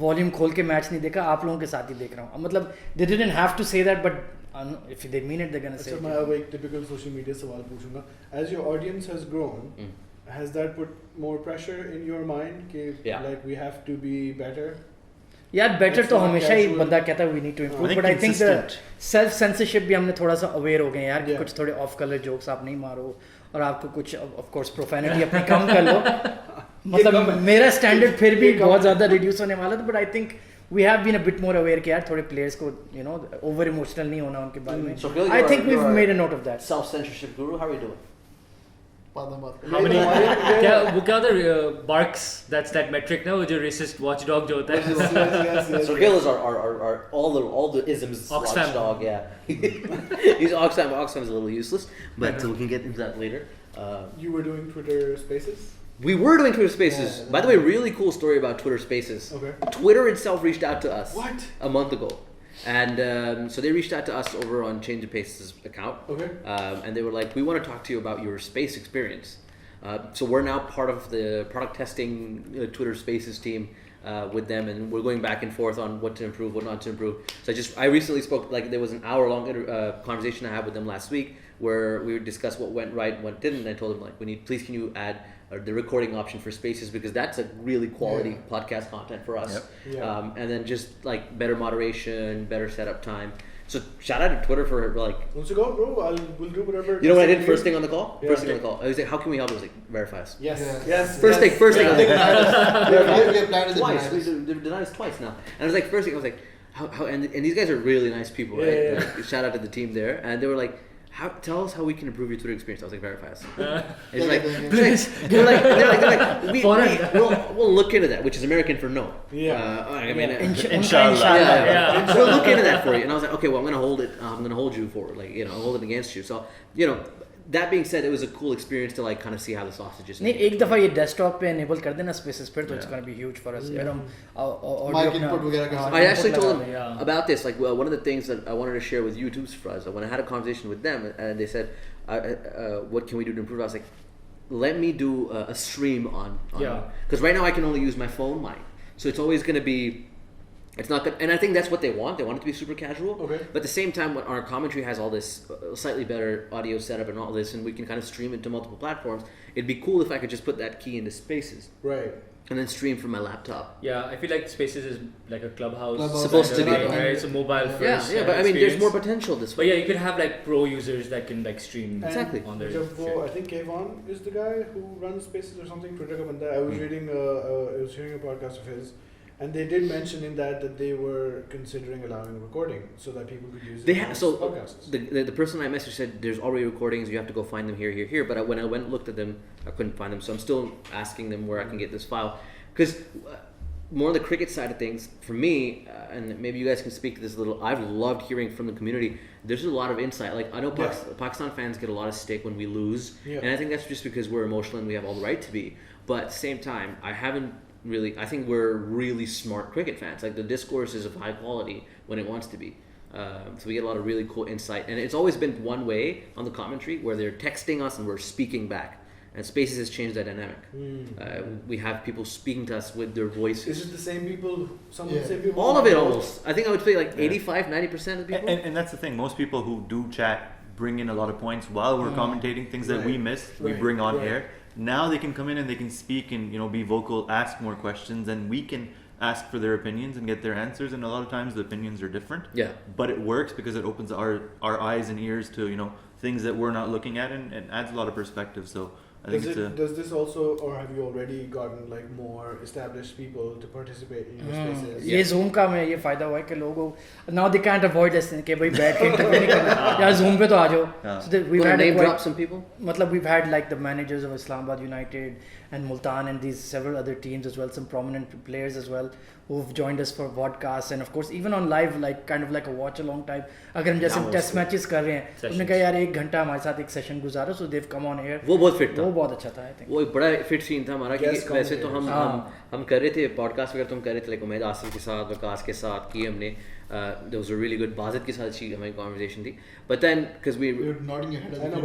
volume खोल के match नहीं देखा, आप लोगों के साथ ही देख रहा हूँ. मतलब they didn't have to say that, but if they mean it, they're gonna say अच्छा, it. मैं अब एक typical social media सवाल पूछूंगा. As your audience has grown, has that put more pressure in your mind कि like we have to be better? यार better It's तो not हमेशा ही casual. बंदा कहता है we need to improve. think but I think the consistent. Self censorship भी हमने थोड़ा सा अवेयर हो गए हैं यार कि Yeah. कुछ थोड़े ऑफ कलर जोक्स आप नहीं मारो और आपको कुछ ऑफ कोर्स प्रोफेनिटी अपनी कम कर लो. मतलब मेरा स्टैंडर्ड फिर भी बहुत ज़्यादा रिड्यूस होने वाला था. But I think we have been a bit more aware कि यार थोड़े प्लेयर्स को ओवर इमोशनल नहीं होना उनके बारे में. So Phil, I you think are- we you are- made a note of that. Self-censorship guru, how are we doing? How many? वो क्या होता है? Barks. That's that metric ना, वो जो racist watchdog जो होता है. yes. Sarkhail is our all the isms Oxfam. watchdog, yeah. He's Oxfam. Oxfam is a little useless, but we can get into that later. You were doing Twitter Spaces. We were doing Twitter Spaces. Yeah. By the way, really cool story about Twitter Spaces. Okay. Twitter itself reached out to us. What? A month ago. And so they reached out to us over on Change of Pace's account. Okay. And they were like, we want to talk to you about your space experience. So we're now part of the product testing Twitter Spaces team with them, and we're going back and forth on what to improve, what not to improve. So I recently spoke, like there was an hour-long conversation I had with them last week where we would discuss what went right, what didn't. And I told them, like, please can you add the recording option for Spaces, because that's a really quality podcast content for us. Yep. Yeah. And then just like better moderation, better setup time. So shout out to Twitter for like. Once you go, bro, we'll do whatever. You know what I did first thing on the call? Yeah. First thing on the call. I was like, how can we help? I was like, verify us. Yes. Yeah. Yes. First thing. I was like, We applied to the twice. denials. We denied us twice now. And I was like, first thing, I was like, how and these guys are really nice people, right? Yeah. Like, shout out to the team there. And they were like, tell us how we can improve your Twitter experience. I was like, verify us. It's like, Please. they're like, we'll look into that, which is American for no. Yeah. I mean, Inshallah. yeah. We'll look into that for you. And I was like, okay, well, I'm gonna hold you for like, hold it against you. So, that being said, it was a cool experience to like kind of see how the sausage is नहीं made. एक दफ़ा ये desktop पे enable कर देना spaces फिर तो it's gonna be huge for us. फिर हम Mic input वगैरह कर सकते I actually input told लगा them दें, yeah. about this. Like, one of the things that I wanted to share with YouTube's Fuzz, when I had a conversation with them, and they said, "What can we do to improve?" I was like, "Let me do a stream on because right now I can only use my phone mic, so it's always going to be." It's not good, and I think that's what they want. They want it to be super casual. Okay. But at the same time, when our commentary has all this slightly better audio setup and all this, and we can kind of stream it to multiple platforms, it'd be cool if I could just put that key into Spaces Right. and then stream from my laptop. Yeah, I feel like Spaces is like a clubhouse. Supposed to be. Right? It's a mobile first. Yeah, but I mean, there's more potential this But way. yeah, you could have like pro users that can like stream Exactly. on their जब वो shit. I think Kayvon is the guy who runs Spaces or something. Twitter का बंदा है. I was reading, I was hearing a podcast of his, and they did mention in that they were considering allowing recording so that people could use it as podcasts. The person I messaged said there's already recordings. You have to go find them here. But when I went and looked at them, I couldn't find them. So I'm still asking them where I can get this file, because more on the cricket side of things, for me, and maybe you guys can speak to this a little. I've loved hearing from the community. There's a lot of insight. Like I know Pakistan fans get a lot of stick when we lose, and I think that's just because we're emotional and we have all the right to be. But at the same time, I think we're really smart cricket fans. Like the discourse is of high quality when it wants to be. So we get a lot of really cool insight. And it's always been one way on the commentary where they're texting us and we're speaking back. And Spaces has changed that dynamic. We have people speaking to us with their voices. Is it the same people? Some of the same people? All of it almost. I think I would say like 85-90% of the people. And that's the thing. Most people who do chat bring in a lot of points while we're commentating, things that we miss, we bring on air. Now they can come in and they can speak and be vocal, ask more questions, and we can ask for their opinions and get their answers. And a lot of times the opinions are different. Yeah. But it works because it opens our eyes and ears to things that we're not looking at, and adds a lot of perspective. So I think does this also, or have you already gotten like more established people to participate in your spaces? ये Zoom का में ये फायदा हुआ है कि लोगों now they can't avoid us कि भाई बैठ के इंटरव्यू नहीं करना यार Zoom पे तो आ जाओ. So we've had name drop some people. मतलब we've had like the managers of Islamabad United and Multan and these several other teams as well, some prominent players as well who've joined us for podcasts, and of course even on live, like kind of like a watch along type. अगर हम जैसे test matches कर रहे हैं, उन्होंने कहा यार 1 घंटा हमारे साथ एक session गुजारो, so they've come on air. वो बहुत फिट था. वो बहुत अच्छा था I think. वो एक बड़ा फिट सीन था हमारा कि वैसे तो हम कर रहे थे पॉडकास्ट वगैरह, तो हम कर रहे थे लाइक उमैद आसिफ के साथ, वकास के साथ की हमने. There was a really good Bazit के साथ अच्छी हमारी conversation थी. But then because we were nodding your head. I know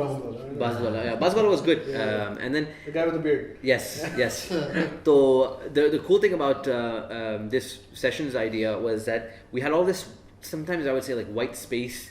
Bazwala was good. And then the guy with the beard. Yes. So the cool thing about this sessions idea was that we had all this, sometimes I would say like white space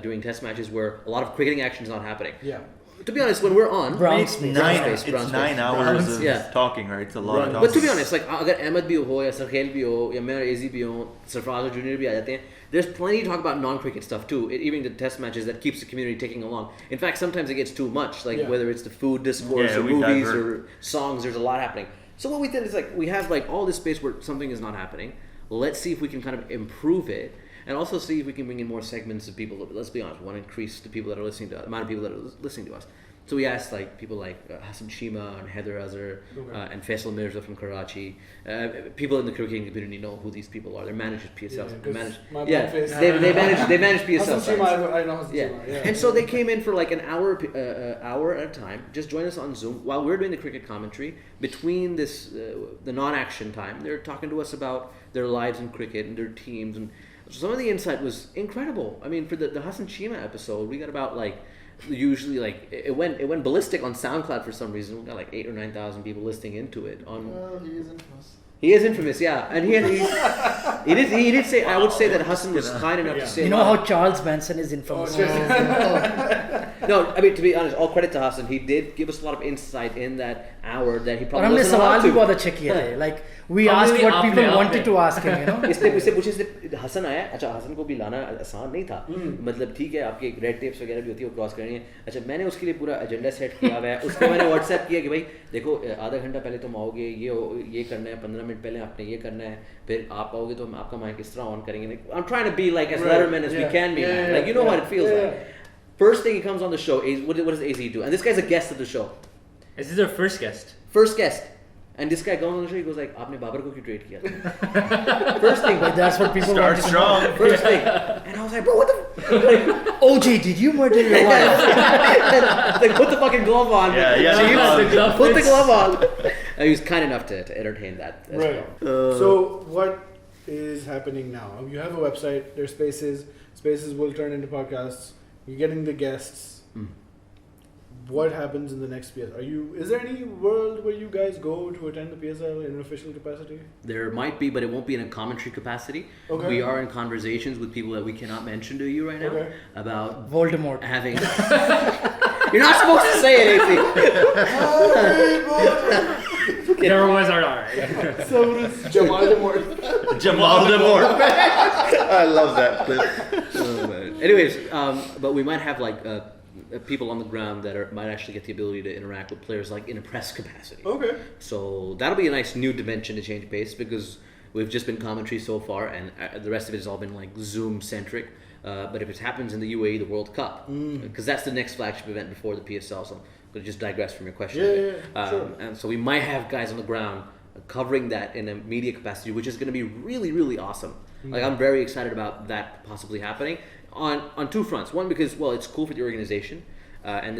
during test matches where a lot of cricketing action is not happening. Yeah. To be honest, when we're on, it's 9 hours of talking, right? It's a lot of talking. But to be honest, like अगर अहमद भी हो या सरखेल भी हो या मैं एजी भी हो, सरफराज जूनियर भी आ जाते हैं, there's plenty to talk about non-cricket stuff too. Even the test matches that keeps the community ticking along. In fact, sometimes it gets too much. Like whether it's the food discourse or movies or songs, there's a lot happening. So what we did is like we have like all this space where something is not happening. Let's see if we can kind of improve it. And also see if we can bring in more segments of people. Let's be honest, we want to increase the people that are listening to us, the amount of people that are listening to us. So we asked like people like Hassan Shima and Heather Azhar and Faisal Mirza from Karachi. People in the cricketing community know who these people are. They're managed PSL. They manage PSL. I know Hassan Shima. And so they came in for like an hour at a time. Just join us on Zoom while we're doing the cricket commentary. Between this the non-action time, they're talking to us about their lives in cricket and their teams, and some of the insight was incredible. I mean, for the Hassan Shima episode, we got about like usually like it went ballistic on SoundCloud for some reason. We got like 8,000 or 9,000 people listening into it. Well, he is infamous. He is infamous, yeah. And he did say, I would say that Hassan was kind enough to say. You know how Charles Manson is infamous. No, I mean, to be honest, all credit to Hassan. He did give us a lot of insight in that hour that he और probably हमने wasn't सवाल allowed भी to. बहुत अच्छे किए थे like we How asked many what आपने- people wanted आपने? to ask him, you know. इसलिए which is the हसन आया. अच्छा, हसन को भी लाना आसान नहीं था. मतलब ठीक है, आपके रेड टेप्स वगैरह भी होती है, वो क्रॉस करनी है. अच्छा, मैंने उसके लिए पूरा एजेंडा सेट किया हुआ है. उसको मैंने व्हाट्सएप किया कि भाई देखो, आधा घंटा पहले तुम आओगे, ये करना है, 15 मिनट पहले आपने ये करना है, फिर आप आओगे तो हम आपका माइक इस तरह ऑन करेंगे. Like, I'm trying to be like as Letterman as we can be. Yeah, Like, you know what it feels like. First thing he comes on the show, what does AZ do? And this guy's a guest of the show. This is our first guest. First guest. And this guy goes on the show, he goes like, आपने बाबर को क्यों trade किया? First thing. But that's what people Start want to strong. know. First thing. And I was like, bro, what the like, OJ, did you murder your wife? like, put the fucking glove on. Yeah, Jeeves, the glove put the fits. glove on. And he was kind enough to entertain that as Right. well. So what is happening now? You have a website. There's Spaces. Spaces will turn into podcasts. You're getting the guests. What happens in the next PSL? Is there any world where you guys go to attend the PSL in an official capacity? There might be, but it won't be in a commentary capacity. Okay. We are in conversations with people that we cannot mention to you right now Okay. about Voldemort. having. You're not supposed to say anything. There was our alright. So it's Jamal Demore. Jamal Demore. I love that clip. Oh, man. Anyways, but we might have like people on the ground that might actually get the ability to interact with players like in a press capacity. Okay. So that'll be a nice new dimension to change pace because we've just been commentary so far, and the rest of it has all been like Zoom centric. But if it happens in the UAE, the World Cup, because that's the next flagship event before the PSL. So I'm going to just digress from your question. Sure. And so we might have guys on the ground covering that in a media capacity, which is going to be really, really awesome. Like I'm very excited about that possibly happening on two fronts. One, because well, it's cool for the organization. And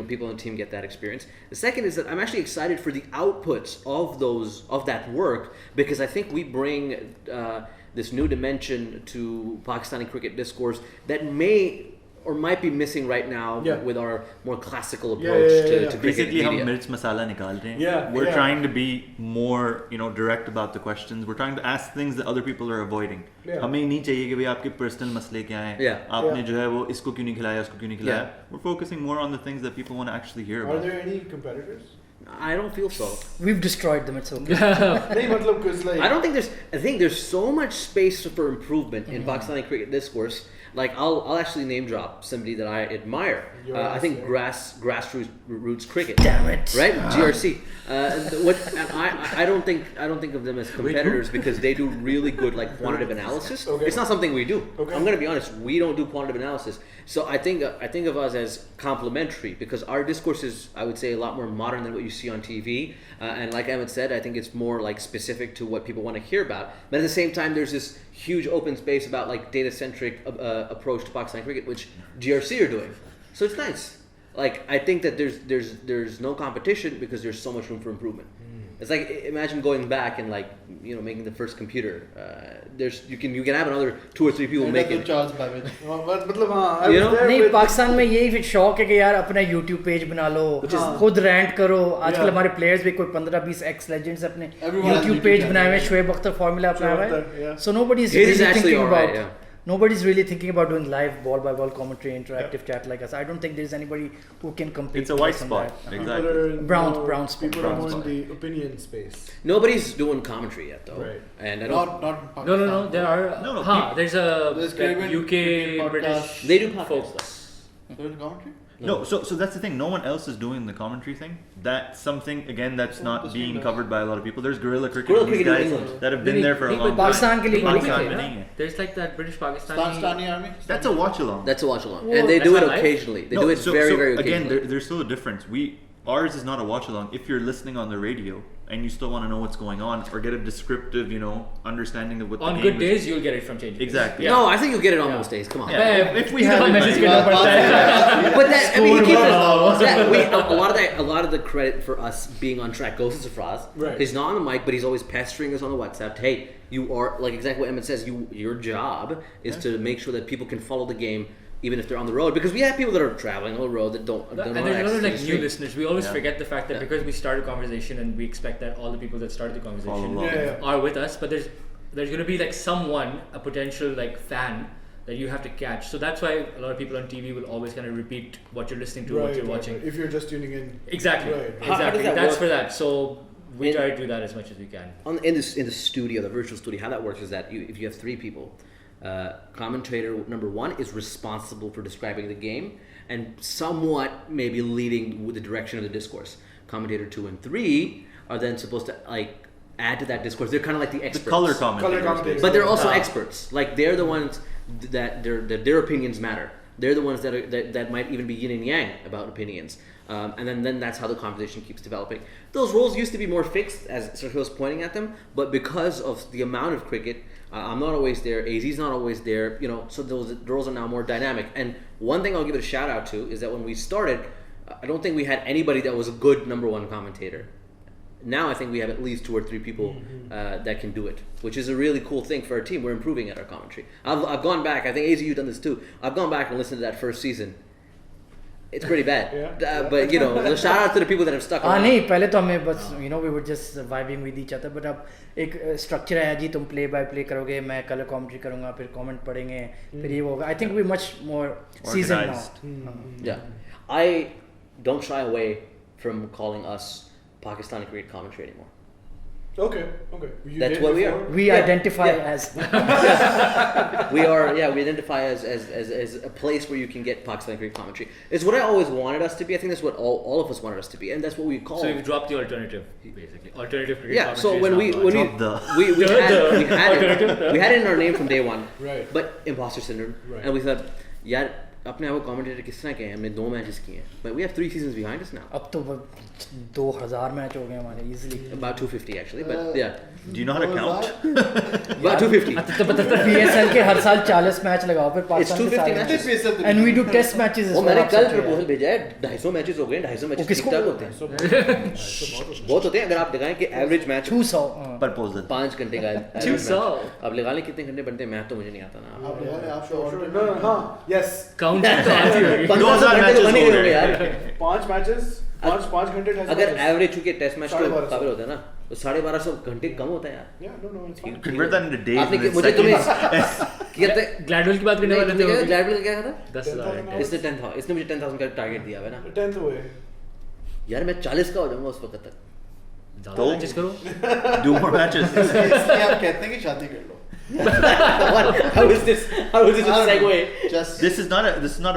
people on the team get that experience. The second is that I'm actually excited for the outputs of that work because I think we bring this new dimension to Pakistani cricket discourse that may or might be missing right now with our more classical approach to cricket Basically, हम media. मिर्च मसाला निकाल रहे हैं. Yeah, We're yeah. trying to be more, direct about the questions. We're trying to ask things that other people are avoiding. Yeah. हमें नहीं चाहिए कि भाई आपके personal मसले क्या हैं. Yeah. आपने Yeah. जो है वो इसको क्यों नहीं खिलाया, उसको क्यों नहीं खिलाया. Yeah. We're focusing more on the things that people want to actually hear Are about. there any competitors? I don't feel so. We've destroyed them. It's okay. नहीं मतलब because like I don't think I think there's so much space for improvement in Pakistani cricket discourse. Like I'll actually name drop somebody that I admire. Your I think ass, grassroots cricket. Damn it. Right, GRC. I don't think of them as competitors because they do really good like quantitative analysis. Okay. It's not something we do. Okay. I'm gonna be honest. We don't do quantitative analysis. So I think of us as complementary because our discourse is, I would say, a lot more modern than what you see on TV. And like Emmett said, I think it's more like specific to what people want to hear about. But at the same time, there's this huge open space about like data-centric approach to Pakistani cricket, which GRC are doing. So it's nice. Like I think that there's no competition because there's so much room for improvement. It's like imagine going back and like making the first computer. You can have another 2 or 3 people make it. Charles Babbage. मतलब हाँ I You was know? there नहीं with- Pakistan में यही फिर शौक है कि यार अपना YouTube पेज बना लो खुद रैंट करो आजकल हमारे प्लेयर्स भी कोई 15-20 एक्स लेजेंड्स अपने Everyone has YouTube YouTube page channel. बनाए हुए शोएब अख्तर फार्मूला अपनाया हुआ Shoaib Akhtar, है yeah. so nobody's His is really actually thinking alright, about yeah. nobody's really thinking about doing live ball by ball commentary interactive chat like us. I don't think there's anybody who can compete It's a with white us on spot. that. People Exactly. are in Brown more- spot. People are Brown more in spot. the opinion space. Nobody's doing commentary yet though. Right. And I don't. Not No, Pakistan. there are. No, There's a There's like, Caribbean UK, cricket British podcast. They do podcasts. folks. Doing commentary? No, so that's the thing. No one else is doing the commentary thing. That's something again that's not being covered by a lot of people. There's guerrilla cricket. Guerrilla These cricket in guys England. that have been there for a नहीं, long but time. Pakistan के लिए Pakistan cricket में है नहीं है. There's like that British Pakistani. Pakistani army? That's a watch along. That's a watch along, Whoa, and they that's do it not live? occasionally. They do it very again, occasionally. there's still a difference. Ours is not a watch along. If you're listening on the radio and you still want to know what's going on or get a descriptive, understanding of what On the good game is. days, you'll get it from changing. Exactly. No, I think you'll get it on most days. Come on. Yeah, if we have इसका it, message man. करना पड़ता है. But that, I mean, he keeps Wow. a lot of the credit for us being on track goes to Safraz. Right. He's not on the mic, but he's always pestering us on the WhatsApp. Hey, you are like exactly what Emmett says. Your job is to make sure that people can follow the game. Even if they're on the road, because we have people that are traveling on the road that don't And know there's a lot of like access to new the listeners. We always Yeah. forget the fact that Yeah. because we start a conversation and we expect that all the people that started the conversation Follow along. Yeah. are with us, but there's going to be like someone, a potential like fan, that you have to catch. So that's why a lot of people on TV will always kind of repeat what you're listening to, what you're watching. If you're just tuning in. Exactly. Right. How does that That's work? for that. So we try to do that as much as we can. In the studio, the virtual studio, how that works is that if you have three people, commentator number one is responsible for describing the game and somewhat maybe leading with the direction of the discourse. Commentator 2 and 3 are then supposed to like add to that discourse. They're kind of like the experts. The color commentators. But they're also experts. Like they're the ones that their opinions matter. They're the ones that might even be yin and yang about opinions. And then that's how the conversation keeps developing. Those roles used to be more fixed, as Sarkhail was pointing at them, but because of the amount of cricket, I'm not always there, AZ's not always there, so those roles are now more dynamic. And one thing I'll give it a shout out to is that when we started, I don't think we had anybody that was a good number one commentator. Now I think we have at least 2 or 3 people that can do it, which is a really cool thing for our team. We're improving at our commentary. I've gone back, I think AZ, you've done this too. I've gone back and listened to that first season. It's pretty bad. But shout out to the people that have stuck around. नहीं पहले तो हमें बस we were just vibing with each other, but अब एक structure है जी, तुम play by play करोगे, मैं color commentary करूँगा, फिर comment पढ़ेंगे, फिर ये होगा. I think we're much more seasoned now. Yeah, I don't shy away from calling us Pakistani cricket commentary anymore. Okay. That's what we are. We identify as. We identify as a place where you can get Pakistani cricket commentary. It's what I always wanted us to be. I think that's what all of us wanted us to be, and that's what we call. So we've dropped the alternative, basically. Alternative cricket Yeah. So commentary when is we now gone. had it in our name from day one. Right. But imposter syndrome, Right. and we thought, यार अपने आप को commentator किस तरह के हैं? हमने 2 matches किए हैं. But we have 3 seasons behind us now. अब तो 2000 मैच हो गए हमारे easily. About 250 actually, but yeah. Do you know how to count? About 250. तो PSL के हर साल 40 मैच लगाओ फिर It's पाकिस्तान 250 के matches. सारे and we do test matches as वो well. मैंने आप कल सोचो यार. प्रपोजल भेजा है 250 मैचेस हो गए 250 मैचेस किसको ठीक-ठाक होते हैं बहुत होते हैं अगर आप दिखाएं कि एवरेज मैच 200 Proposal. 5 घंटे का average 200 match. अब लगा लें कितने घंटे बनते हैं मैथ तो मुझे नहीं आता ना आप लगा लें, आप sure. No. Yes. Counting तो आती होगी. 1500 घंटे तो बने ही होंगे यार 5 matches, 5 घंटे test अगर matches. एवरेज चूंकि टेस्ट मैच के 1250 काबिल होता है ना तो 1250 घंटे कम होता है यार Yeah, no, it's fine. Convert that into days. आपने and then मुझे seconds. तुम्हें कहते ग्लैडवेल की बात करने वाले थे वो भी। ग्लैडवेल क्या कहा था 10,000 10,000 इसने 10,000 इसने मुझे 10,000 का टारगेट दिया है ना 10th away. यार मैं 40 का हो जाऊंगा उस वक्त तक ज़्यादा मैचेस करो। Do more matches. इसलिए आप कहते हैं कि शादी कर लो. How is this a segue? Just This is not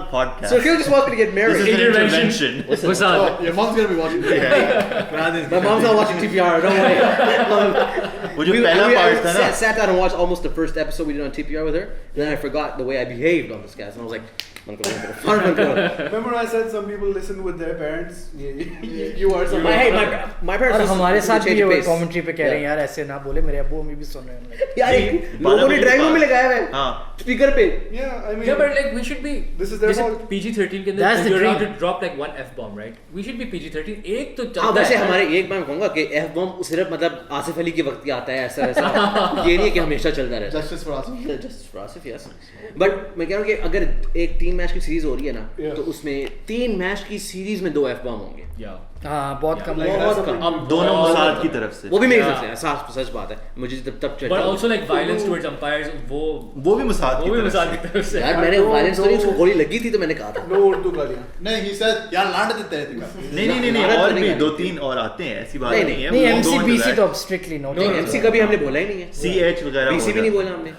a podcast. So Sarkhail just wants me to get married. This is an Intervention. intervention. What's up? oh, your mom's gonna be watching this. My mom's not watching TPR. Don't worry. वो जो पहला part था ना sat down and watched almost the first episode we did on TPR with her, and then I forgot the way I behaved on this cast, and I was like, Remember I said some people listen with their parents? You are some. my parents. और listen हमारे to साथ भी change ये pace. Commentary पे कह रहे हैं यार ऐसे ना बोले मेरे अब्बू अम्मी भी सुन रहे हैं यार लोगों ने ड्राइंग रूम में लगाया है हाँ स्पीकर पे Yeah, I mean. Yeah, but like we should be. This is their जैसे fault. PG-13 के That's अंदर the you're allowed to dream. drop like one F-bomb, right? We should be PG-13. एक तो हाँ चलता वैसे है। हमारे एक बार मैं कहूँगा कि एफ बॉम्ब सिर्फ मतलब आसिफ अली के वक्त ही आता है ऐसा वैसा ये नहीं है कि हमेशा चलता रहता है Justice for us. Just for Asif yes but मैं कह रहा हूँ कि अगर एक 3 मैच की सीरीज हो रही है ना Yeah. तो उसमें 3 मैच की सीरीज में 2 एफ बॉम्ब होंगे Yeah. हाँ बहुत कम Like, बहुत that's कम something- अब दोनों मसाद की तरफ से वो भी मेरी Yeah. तरफ से है सच बात है मुझे तब But also like violence towards umpires, वो भी मसाद वो भी की मसाद तरफ की से तरफ से। यार मैंने वायलेंस तो नहीं उसको गोली लगी थी तो मैंने कहा था No Urdu गालियाँ. No, he said यार लांड देते हैं दिखा. नहीं भारत और तो भी नहीं 2-3 और आते हैं ऐसी बात नहीं, नहीं है नहीं We won't go into MCBC that. तो अब स्ट्रिक्टली नो नहीं एमसी कभी हमने बोला ही नहीं है CH वगैरह बीसी भी हो नहीं गया। बोला हमने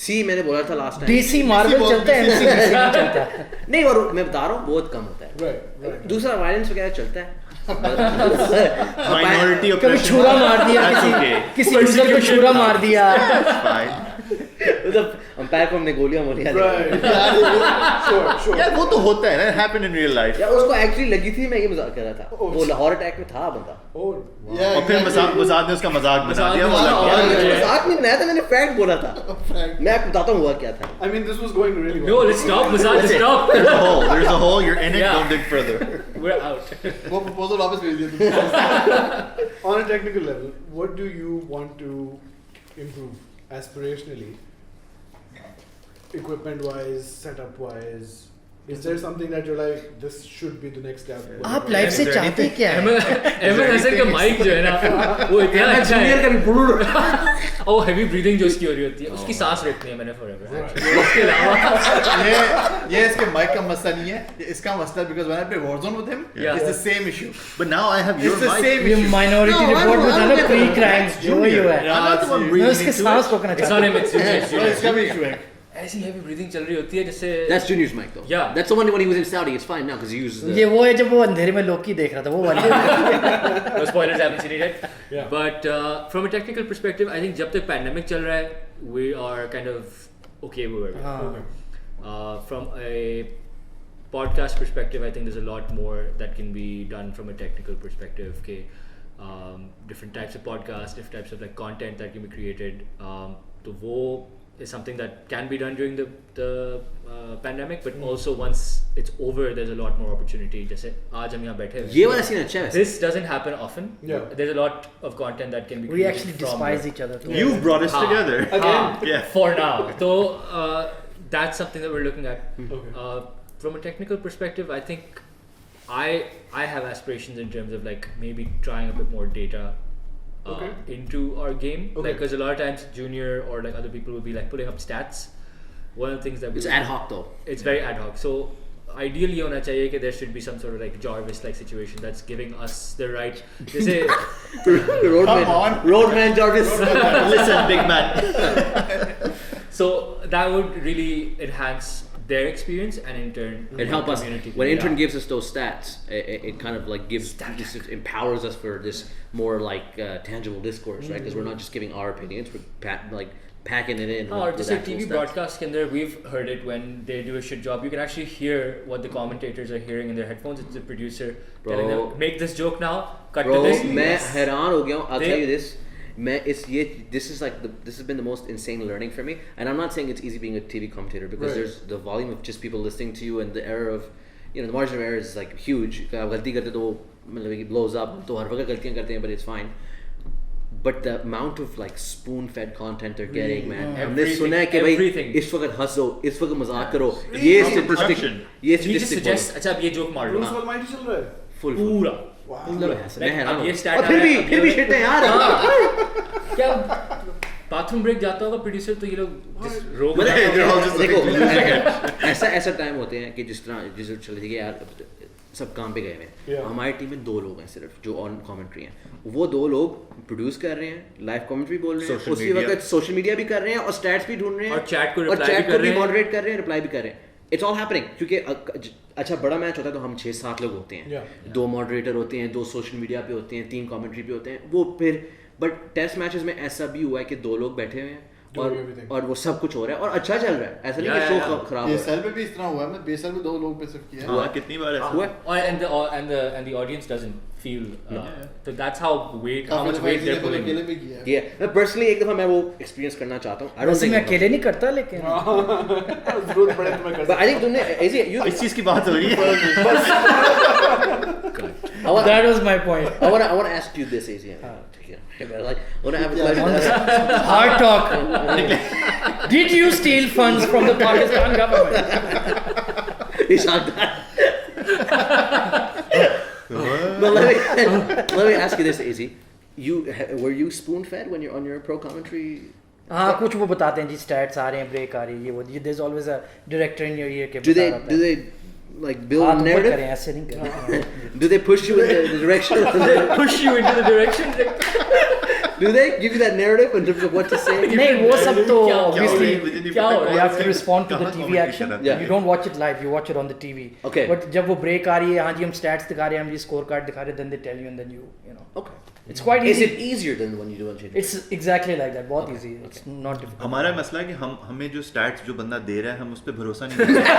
सी मैंने बोला था लास्ट टाइम डीसी मार्वल चलता है MCBC नहीं चलता है नहीं और मैं बता रहा हूँ बहुत कम होता है Right. दूसरा वायलेंस वगैरह चलता है Minority कभी oppression. छुरा मार दिया That's किसी okay. किसी यूजर को छुरा मार दिया Fine. मतलब अंपायर को हमने गोलियां मोलियां Right. Sure. यार वो तो होता है ना happen in real life. यार उसको एक्चुअली लगी थी मैं ये मजाक कर रहा था वो लाहौर अटैक में था बंदा Oh. Yeah, और फिर exactly. मजाक ने उसका मजाक बना दिया वो मजाक लग बना गया। दिया। मजाक नहीं बनाया था मैंने फैक्ट बोला था Frank. मैं आपको बताता हूँ हुआ क्या था I mean, this was going really No, well. let's stop. Masad, That's it. stop. There's a hole. There's a hole. You're in it. Yeah. Don't dig further. We're out. वो proposal वापस भेज दिया तुमने. On a technical level, what do you want to improve aspirationally? Equipment-wise, setup-wise, Is there something that you're like, this should be the next step? आप life से चाहते क्या है? अहमद हसन का माइक जो है ना वो इतना अच्छा है और हेवी ब्रीदिंग जो उसकी हो रही होती है उसकी सांस रोकनी है मैंने फॉरएवर उसके अलावा ये इसके माइक का मसला नहीं है इसका मसला because when I play Warzone with him it's the same issue But now I have your it's the mic. same ये issue minority report में था ना pre-crime जो ही हुआ है I'm not the one मैं breathing उसके into सांस it. रोकना It's चाहता not हूँ him, it's no इसका भी issue है ऐसी हेवी ब्रीदिंग चल रही होती है जैसे That's Junior's mic though. Yeah. That's the one when he was in Saudi. It's fine now because he uses the. ये वो है जब वो अंधेरे में लोकी देख रहा था वो वाली no spoilers haven't seen it yet. Yeah. But from a technical perspective, I think जब तक pandemic चल रहा है, we are kind of okay with where we are. From a podcast perspective, I think there's a lot more that can be done from a technical perspective. Okay, different types of podcasts, different types of like content that can be created. तो वो is something that can be done during the pandemic, but also once it's over, there's a lot more opportunity. जैसे आज हम यहाँ बैठे हैं. ये वाला scene अच्छा है. This doesn't happen often. Yeah. There's a lot of content that can be we created actually from despise it. each other too. You've brought us together. Yeah. For now. So that's something that we're looking at. Okay. From a technical perspective, I think I have aspirations in terms of like maybe trying a bit more data into our game. Okay. Like, because a lot of times Junior or like other people will be like pulling up stats. One of the things that It's ad hoc though. It's very ad hoc. So ideally होना चाहिए कि there should be some sort of like Jarvis like situation that's giving us the right जैसे Roadman Jarvis. Listen, big man. so that would really enhance their experience and in turn It helps us community. when intern Yeah. gives us those stats. It kind of like gives this empowers us for this more like tangible discourse, right? Because we're not just giving our opinions, we're like packing it in. Or with just a actual TV stats. broadcast can there we've heard it when they do a shit job. You can actually hear what the commentators are hearing in their headphones. It's the producer telling them make this joke now, cut Bro, to this. मैं हैरान हो गया हूँ. I'll They- tell you this. This is like this has been the most insane learning for me, and I'm not saying it's easy being a TV commentator because Right. there's the volume of just people listening to you and the error of, the margin of error is like huge. आप गलती करते तो मतलब it blows up. तो हर वक्त गलतियाँ करते हैं, but it's fine. But the amount of like spoon-fed content they're getting, man. हमने सुना है कि भाई इस वक्त हंसो, इस वक्त मजाक करो. ये statistic, production. ये He just statistic suggests अच्छा अब ये joke मार लो. Bruce Almighty चल रहा है full. पूरा. मतलब मैं Like, हैरान अब हूँ. ये stat और आ रहा है, फिर भी shit है यार. क्या बाथरूम ब्रेक जाता होगा प्रोड्यूसर तो ये लोग just रोक मतलब देते they're all just देखो looking ऐसा टाइम होते हैं कि जिस तरह चले थे कि यार सब काम पे गए हुए हैं. Yeah. हमारी टीम में 2 लोग हैं सिर्फ जो ऑन कमेंट्री हैं. वो 2 लोग प्रोड्यूस कर रहे हैं, लाइव कमेंट्री बोल रहे हैं, Social उसी media. वक्त सोशल मीडिया भी कर रहे हैं और स्टैट्स भी ढूंढ रहे हैं और chat को और reply chat भी को कर भी रहे हैं. मॉडरेट कर रहे हैं, रिप्लाई भी कर रहे हैं. इट्स ऑल हैपनिंग क्योंकि अच्छा बड़ा मैच होता है तो हम 6-7 लोग होते हैं. Yeah. 2 मॉडरेटर होते हैं, 2 सोशल मीडिया पे होते हैं, 3 कमेंट्री पे होते हैं. वो फिर बट टेस्ट मैचेस में ऐसा भी हुआ है कि 2 लोग बैठे हुए हैं Doing everything. और वो सब कुछ हो रहा है और अच्छा चल रहा है. ऐसा नहीं कि Yeah, शो yeah. खराब हो रहा है. PSL पे भी इस तरह हुआ है मैं PSL में 2 लोग पे सिर्फ किया है हाँ, कितनी बार ऐसा हुआ है. and the audience doesn't feel so that's how much weight they're pulling. अकेले भी किया है Yeah. मैं पर्सनली एक दफा मैं वो एक्सपीरियंस करना चाहता हूँ. I don't वैसे think मैं अकेले नहीं करता लेकिन जरूरत पड़े तो मैं कर But I think तुमने ऐसे you इस चीज की बात हो रही है. that was my point. I want to ask you this Izzy. Like I want to have a question. Hard talk. Did you steal funds from the Pakistan government? Ishaq. But let me ask you this, Izzy. Were you spoon fed when you're on your pro commentary? हाँ कुछ वो बताते हैं जी stats आ रहे हैं break आ रही है ये वो there's always a director in your ear के Do बता they रहा do होता है. they like build हाँ a तो क्या narrative? करें ऐसे नहीं करें. Do they push you in the direction? Push you into the direction. Do they give you that narrative in terms of what to say? नहीं वो सब तो क्या हो रहा है? obviously क्या हो रहा है? you have to respond to the कहाँ TV comment action. करना Yeah. You don't watch it live, you watch it on the TV. Okay. But जब वो break आ रही है, हाँ जी हम stats दिखा रहे हैं, हम जी score card दिखा रहे हैं, then they tell you and then you know. Okay. It's quite Is easy. it easier than when you do on TV? It's exactly like that. बहुत easy. It's not difficult. हमारा मसला है कि हमें जो स्टैट्स जो बंदा दे रहा है हम उस पर भरोसा नहीं कर सकते.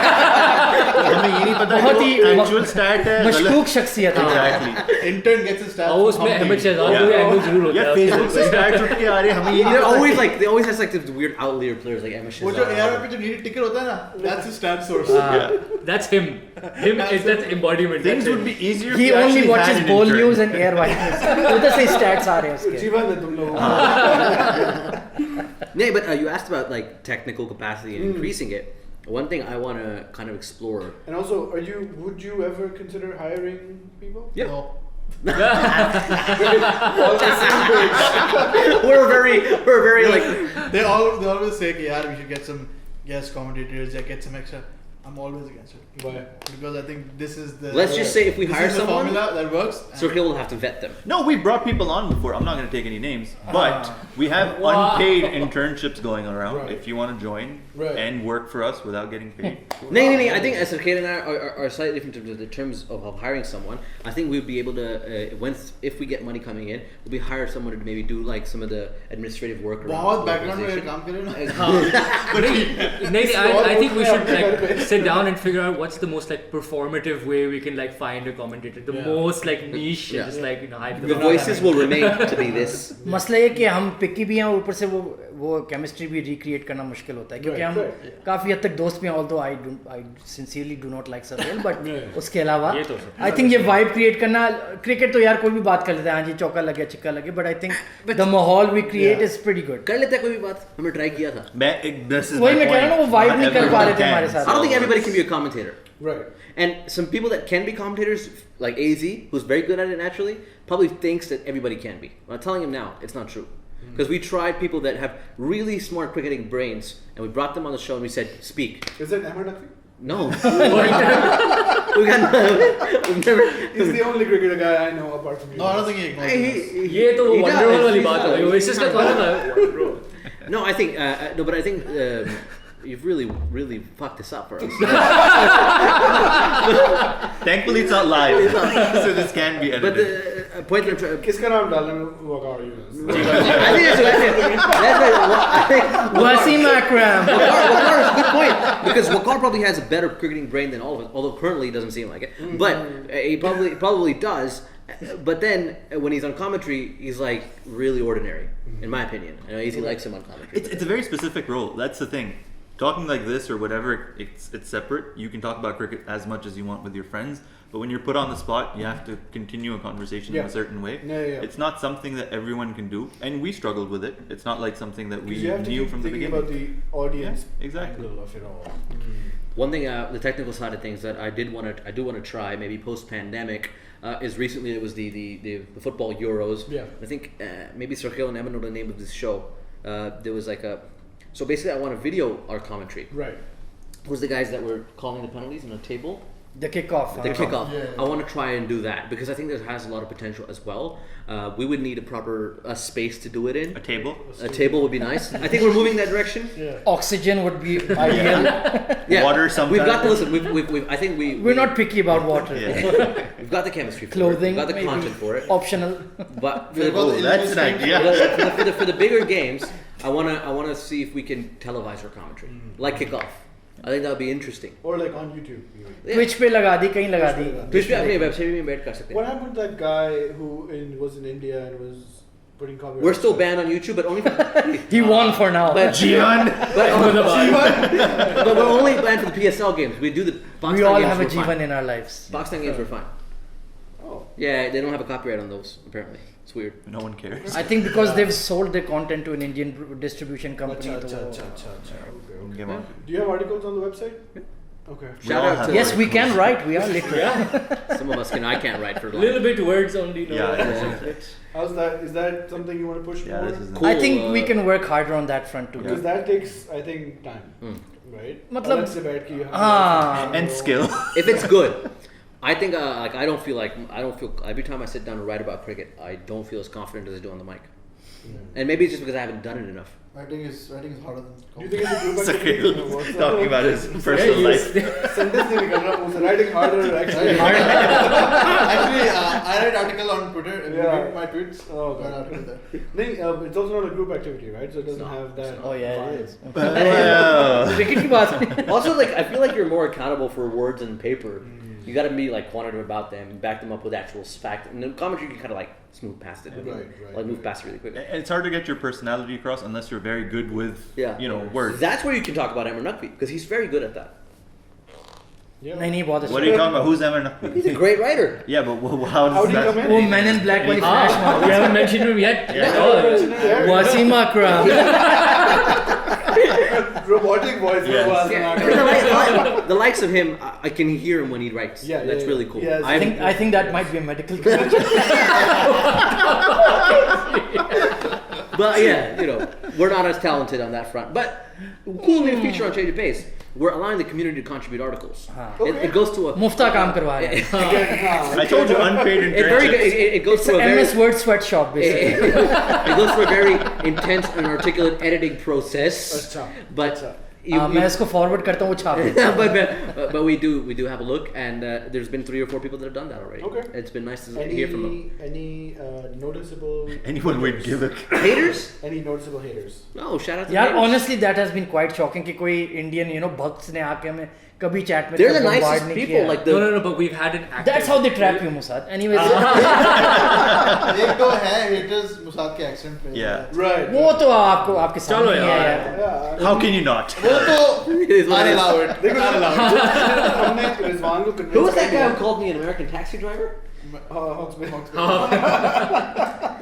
हमें ये नहीं पता कि बहुत वो ही एक्चुअल स्टैट है मशकूक शख्सियत है. Exactly. intern gets his stats और उसमें अहमद शहजाद को एंगल जरूर होता या है. फेसबुक से स्टैट्स उठ के आ रहे हैं हमें ये नहीं They're पता always कि- like they always has like these weird outlier players like Emma वो जो Shahzad. AR पे जो नीड टिकर होता है ना that's his stat source That's him. Is that embodiment. Things That's would him. be easier. He if you only actually watches had an bowl intern. news and air whiteness. उधर से stats आ रहे हैं उसके. जीवन है तुम लोगों No, but you asked about like technical capacity and increasing it. one thing I want to kind of explore. And also, would you ever consider hiring people? Yeah. No. we're very like They always say, yeah, we should get some guest commentators, get some extra. I'm always against it. Why? Because I think this is the. Let's just say if we this hire is the someone, formula that works. Sarkhail will have to vet them. No, we brought people on before. I'm not going to take any names, but we have unpaid internships going around. Right. If you want to join and work for us without getting paid. No. I think Sarkhail and I are slightly different in terms of hiring someone. I think we'll be able to if we get money coming in, we'll be hire someone to maybe do like some of the administrative work around. बहुत background में काम करे ना. I think we should like sit down and figure out what's the most like performative way we can like find a commentator, the most like niche, just like hype The voices will remain to be this. मसला ये कि हम पिकी भी हैं और ऊपर से वो केमिस्ट्री भी रिक्रिएट करना मुश्किल होता है क्योंकि हम काफ़ी हद तक दोस्त भी हैं although I sincerely do not like Sarkhel but उसके अलावा आई थिंक ये वाइब क्रिएट करना क्रिकेट तो यार कोई भी बात कर लेता है हाँ जी चौका लगे छिक्का लगे बट आई थिंक द माहौल we create is pretty good कर लेता है कोई भी बात हमने ट्राई किया था वही मैं कह रहा हूँ ना वो वाइब नहीं कर पा रहे थे हमारे साथ I don't think everybody can be a commentator. Right. And some people that can be commentators, like AZ, who's very good at it naturally, probably thinks that everybody can be. I'm telling him now, it's not true. Because we tried people that have really smart cricketing brains, and we brought them on the show and we said, speak. Is it Ahmed Akhi? No. We've never. He's the only cricketer guy I know apart from you. No, I don't think he acknowledges. ये तो van der Waals वाली बात है oasis का कौन था No, I think but I think you've really fucked this up for us. Thankfully, it's not live, so this can be But edited. the point that किसका नाम डालना वकार you? I think that's Wasim Akram. Waqar is a good point because Waqar probably has a better cricketing brain than all of us, although currently he doesn't seem like it. But he probably does. But then when he's on commentary, he's like really ordinary, in my opinion. I know Easy likes him on commentary. It's a very specific role. That's the thing. Talking like this or whatever, it's separate. You can talk about cricket as much as you want with your friends, but when you're put on the spot, you have to continue a conversation in a certain way. It's not something that everyone can do, and we struggled with it. It's not like something that we knew from the beginning. About the audience exactly. angle of it all. One thing, the technical side of things that I do want to try, maybe post-pandemic, is recently it was the football Euros. Yeah. I think maybe Sarkhail and Emma know the name of this show. There was like so basically I want to video our commentary. Right. Who's the guys that were calling the penalties on a table? The kickoff. The kickoff. Yeah. I want to try and do that because I think this has a lot of potential as well. We would need a proper space to do it in. A table. A table would be nice. I think we're moving that direction. Oxygen would be ideal. Yeah. Water sometimes. We've got to listen. I think We're not picky about water. We've got the chemistry for Clothing, it. We've got the maybe. content for it. Optional. But That's an idea. for the bigger games, I wanna see if we can televise our commentary, like kickoff. I think that would be interesting. Or like on YouTube. Twitch पे लगा दी कहीं लगा दी. Twitch पे अपने website में embed कर सकते हैं. What happened to that guy who was in India and was putting copyright? We're still banned on YouTube, but only. He won for now. But Jivan but we're only banned for the PSL games. We do the Pakistan We all games. have a we're fine. Jivan in our lives. Pakistan games were fine. Oh. Yeah, they don't have a copyright on those apparently. It's weird. No one cares. I think because they've sold their content to an Indian distribution company. Acha, तो- acha, acha, acha. Okay. Come on. Do you have articles on the website? Okay. We Shout all out have to Yes, we can write. We are literate. some of us can. I can't write for a long. little bit words only no? Yeah. How's that? Is that something you want to push Yeah, more? this is. Cool. I think we can work harder on that front too. Because that takes, I think, time. Right? मतलब- Let's say बैठ के you have हाँ. And skill. If it's good, I think like I don't feel every time I sit down to write about cricket, I don't feel as confident as I do on the mic. And maybe it's just because I haven't done it enough. Writing is harder than. Do you think it's a group Sarkhail activity? talking about his personal life. Sentence नहीं निकल रहा मुझसे. Writing harder actually. Actually, I write article on Twitter. If you read my tweets, Oh, I write article there. नहीं, it's also not a group activity, right? So it doesn't have that. Oh yeah, vibe. it is. Well, Cricket की बात नहीं. Also, like I feel like you're more accountable for words and paper. You got to be like quantitative about them, back them up with actual fact. And then commentary, you can kind of like smooth past it, like move past it really quick. and it's hard to get your personality across unless you're very good with, words. That's where you can talk about Emmer Naqvi because he's very good at that. Yeah. नहीं बहुत What are you talking about? Who's Emma? He's a great writer. Yeah, but how does How do you that? come in? वो Men in Black वाली flash we haven't mentioned him yet. Yeah. Wasim Akram. Robotic voice. The likes of him, I can hear him when he writes. Yeah, That's really cool. Yeah, I think that might be a medical condition. But yeah, you know, we're not as talented on that front. But cool new feature on Change of Pace. We're allowing the community to contribute articles. It goes to a Mufta kaam karwa rahe hain. I told you unpaid internships. It goes It's to a an very MS Word sweatshop basically. it goes through a very intense and articulate editing process. But मैं इसको forward करता हूँ वो छाप देता but we do have a look, and there's been 3 or 4 people that have done that already. Okay. It's been nice to hear from them. Any noticeable Anyone would give a Haters? Any noticeable haters? No, shout out to यार haters. honestly that has been quite shocking कि कोई Indian भक्त ने आके हमें कभी chat में They're the bombard nicest नहीं people. किया. Like the No, but we've had an active... That's how they trap you, Musad. Anyways, एक तो है haters मुसाद के accent पे. Yeah. Right. वो तो आपके चलो सामने ही है यार. यार. Yeah. How can you not? वो तो It is what it is. allow it. देखो हमने रिजवान को convince Who was that कर guy दिया. who called me an American taxi driver? Hawksby.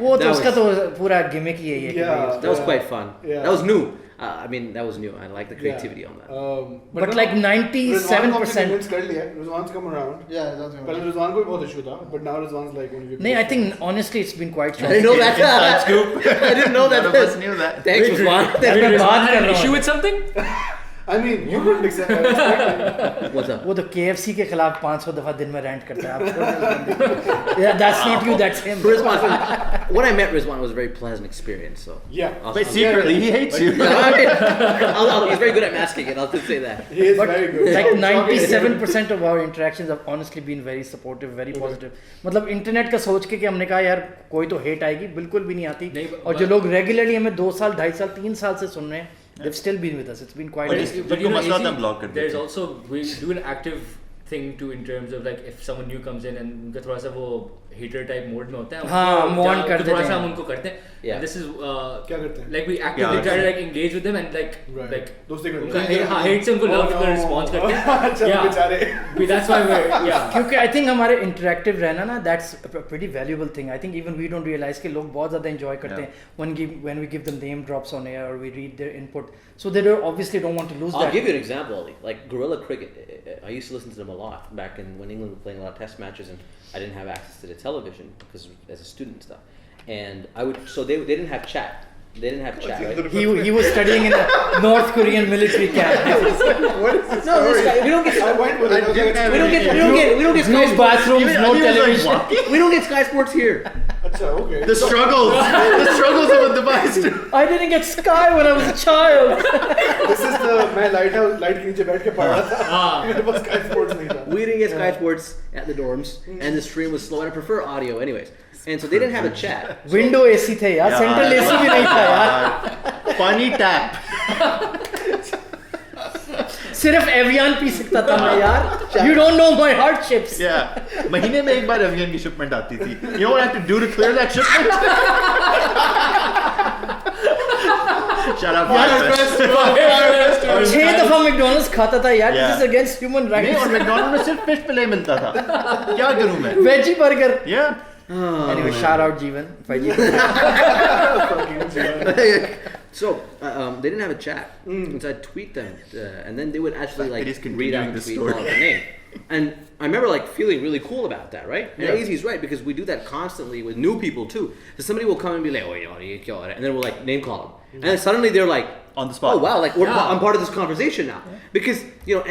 वो तो That उसका was- तो पूरा gimmick ही है ये कि Yeah. भाई That was quite fun. Yeah. That was new. I mean, that was new. I like the creativity on that. But like 97%. convince कर लिया. Rizwan's come around. Yeah, that's पहले good. रिजवान को भी बहुत issue था, but now Rizwan's like one of your नहीं, I biggest think fans. honestly it's been quite I didn't shocking. know that. Scoop. I didn't know that. None of us knew that. Thanks, Rizwan. मैं Rizwan बात had कर an रहा issue हूँ. with something? I mean, you couldn't expect it. What's up? वो तो KFC के खिलाफ 500 दफा दिन में rant करता है आपको. Yeah, that's not you, that's him. Rizwan, when I met Rizwan, it was a very pleasant experience. So Yeah. But secretly, he hates you. he's very good at masking it. I'll just say that. He is But very good. like 97% of our interactions have honestly been very supportive, very positive. मतलब internet का सोच के कि हमने कहा यार कोई तो हेट आएगी, बिल्कुल भी नहीं आती. नहीं, और जो लोग रेगुलरली हमें 2 साल, 2.5 साल, 3 साल से सुन रहे हैं, they've still been with us. It's been quite. But nice. it's- But you know, मसला AC, था block कर there's देते. also, we do an active thing too in terms of like if someone new comes in and उनका थोड़ा सा वो hater type mode में होता है. हाँ, उनको warn कर थोड़ा देते सा हैं. हम उनको करते हैं. Yeah. And this is क्या करते हैं? like we actively try to like engage with them and like Right. like दोस्ती करते उनका हैं. hate से उनको Oh, love no. का response करते हैं. अच्छा, Yeah. बेचारे. That's why we're yeah. क्योंकि I think हमारे interactive रहना ना, that's a pretty valuable thing. I think even we don't realize कि लोग बहुत ज़्यादा enjoy करते हैं when we give them name drops on air or we read their input. So they obviously don't want to lose I'll that. give you an example, Ali. Like Gorilla Cricket, I used to listen to them a lot back when England was playing a lot of test matches, and I didn't have access to the television because as a student and stuff. And I would, so they didn't have chat. They didn't have chat, right? He was studying in a North Korean military camp. What is this No, story? this guy, we don't get. I went with it. We don't get Sky No Sports. bathrooms, no television. We don't get Sky Sports here. अच्छा, okay. The struggles of a device. I didn't get Sky when I was a child. This is the मैं light के नीचे बैठ के पढ़ रहा था. मेरे पास Sky Sports नहीं था. We didn't get Sky Sports at the dorms, and the stream was slow, and I prefer audio anyways. And so they didn't have a chat. Window AC थे यार, central AC भी नहीं था यार. Funny tap. सिर्फ avian P सकता था मैं यार. You don't know my hardships. Yeah. महीने में एक बार एवियन की shipment आती थी. You know what I have to do to clear that shipment? Shut up. Firefest. 6 दफा मैकडॉनल्ड्स खाता था यार. Yeah. This is against human नहीं, और rights. मैकडॉनल्ड में सिर्फ फिश फिले मिलता था. क्या करूं मैं? Veggie burger. Yeah. Anyway, shout out Jeevan. Veggie burger. So they didn't have a chat, and so I'd tweet them, and then they would actually It is like continuing read out the the tweet, story. call out the name. And I remember like feeling really cool about that, right? And Yeah. Easy's right because we do that constantly with new people too. So somebody will come and be like, "Oh, ye kya ho raha hai?" And then we'll like name call them, and then suddenly they're like, On the spot. "Oh wow, like I'm part of this conversation now." Because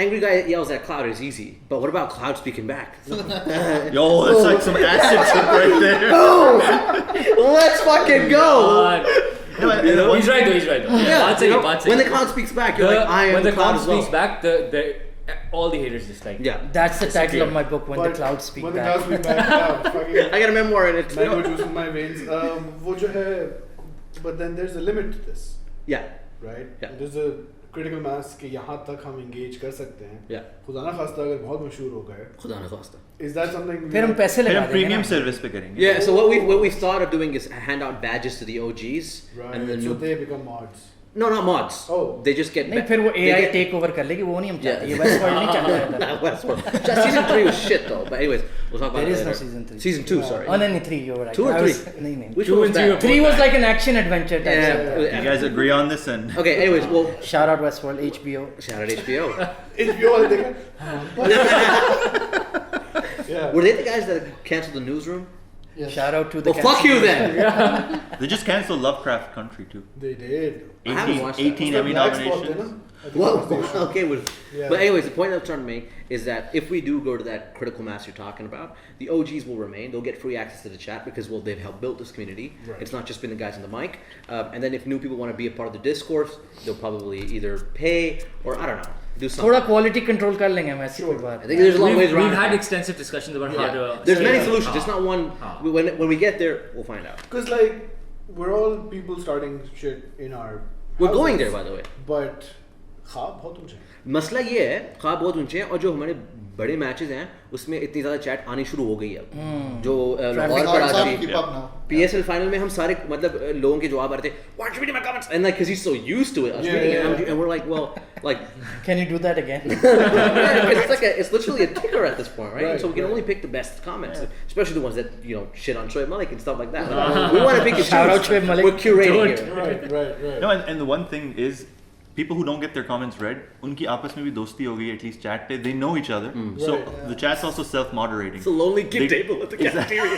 angry guy yells at Cloud is easy, but what about Cloud speaking back? Yo, that's like some acid trip right there. Let's fucking go! He's right though. Yeah, बात सही है, बात सही when है. the Cloud speaks back, you're like, "I am when the Cloud cloud as well." speaks back, all the haters just like Yeah. That's the title Disappear. of my book, When the Clouds Speak When the Back. clouds speak back. Yeah, fucking. I got a memoir in it. Mango juice in my veins. वो जो है, but then there's a limit to this, Yeah. right? Yeah. There's a critical mass कि यहाँ तक हम engage कर सकते हैं. Yeah. खुदा ना खास्ता अगर बहुत मशहूर हो गए, खुदा ना खास्ता. is that something? फिर हम पैसे फिर लगा हम देंगे प्रीमियम ना. सर्विस पे करेंगे. Yeah, so what we've thought of doing is hand out badges to the OGs, Right. and then So they become mods. No, not mods. Oh. They just get. नहीं फिर वो they AI get- take over कर लेगी वो नहीं हम चाहते ये Yeah. Westworld नहीं चल रहा है Westworld. Just season 3 was shit though. But anyways, we'll talk about There it is no later. season 3. Season 2, sorry. Oh नहीं 3 you're right 2 or I 3? was- नहीं Which 2 one was and 3 bad? 3 was like an action adventure type Yeah. show. You guys agree on this and Okay, anyways, well, Shout out Westworld HBO shout out HBO. HBO वाले देखा? Yeah. Were they the guys that canceled the newsroom? Yes. shout out to the Well, fuck you then. they just canceled Lovecraft Country too. They did. I haven't watched that. 18 Emmy Black spot there, nominations. na? I think Well, that was the issue. okay, Yeah. but anyways, the point I'm trying to make is that if we do go to that critical mass you're talking about, the OGs will remain. They'll get free access to the chat because, well, they've helped build this community. Right. It's not just been the guys on the mic. And then if new people want to be a part of the discourse, they'll probably either pay or, I don't know, do something. थोड़ा quality control कर लेंगे हम ऐसी कोई I बात think there's a long ways around. We've had that. extensive discussions about how Yeah. to. There's many Yeah. solutions. It's not one. When we get there, we'll find out. Because like we're all people starting shit in our. We're going houses, there, by the way. But ख्वाब बहुत ऊंचे हैं. मसला ये है ख्वाब बहुत ऊंचे हैं और जो हमारे बड़े मैचेस हैं उसमें इतनी ज़्यादा चैट आनी शुरू हो गई है अब जो Lahore It's hard to Karachi keep up now. PSL final में हम सारे मतलब लोगों के जवाब आ रहे थे why aren't you reading my comments and like because he's so used to it us reading it and we're like well like can you do that again it's literally a ticker at this point right, Right, and so we can right. only pick the best comments especially the ones that shit on Shoaib Malik and stuff like that we want to pick and Shout out choose. Shoaib Malik. We're curating Don't. here Right. No, and the one thing is, people who don't get their comments read, उनकी आपस में भी दोस्ती हो गई, at least chat पे, they know each other. So Right, the chat's also self-moderating. it's a lonely kid They- table at the cafeteria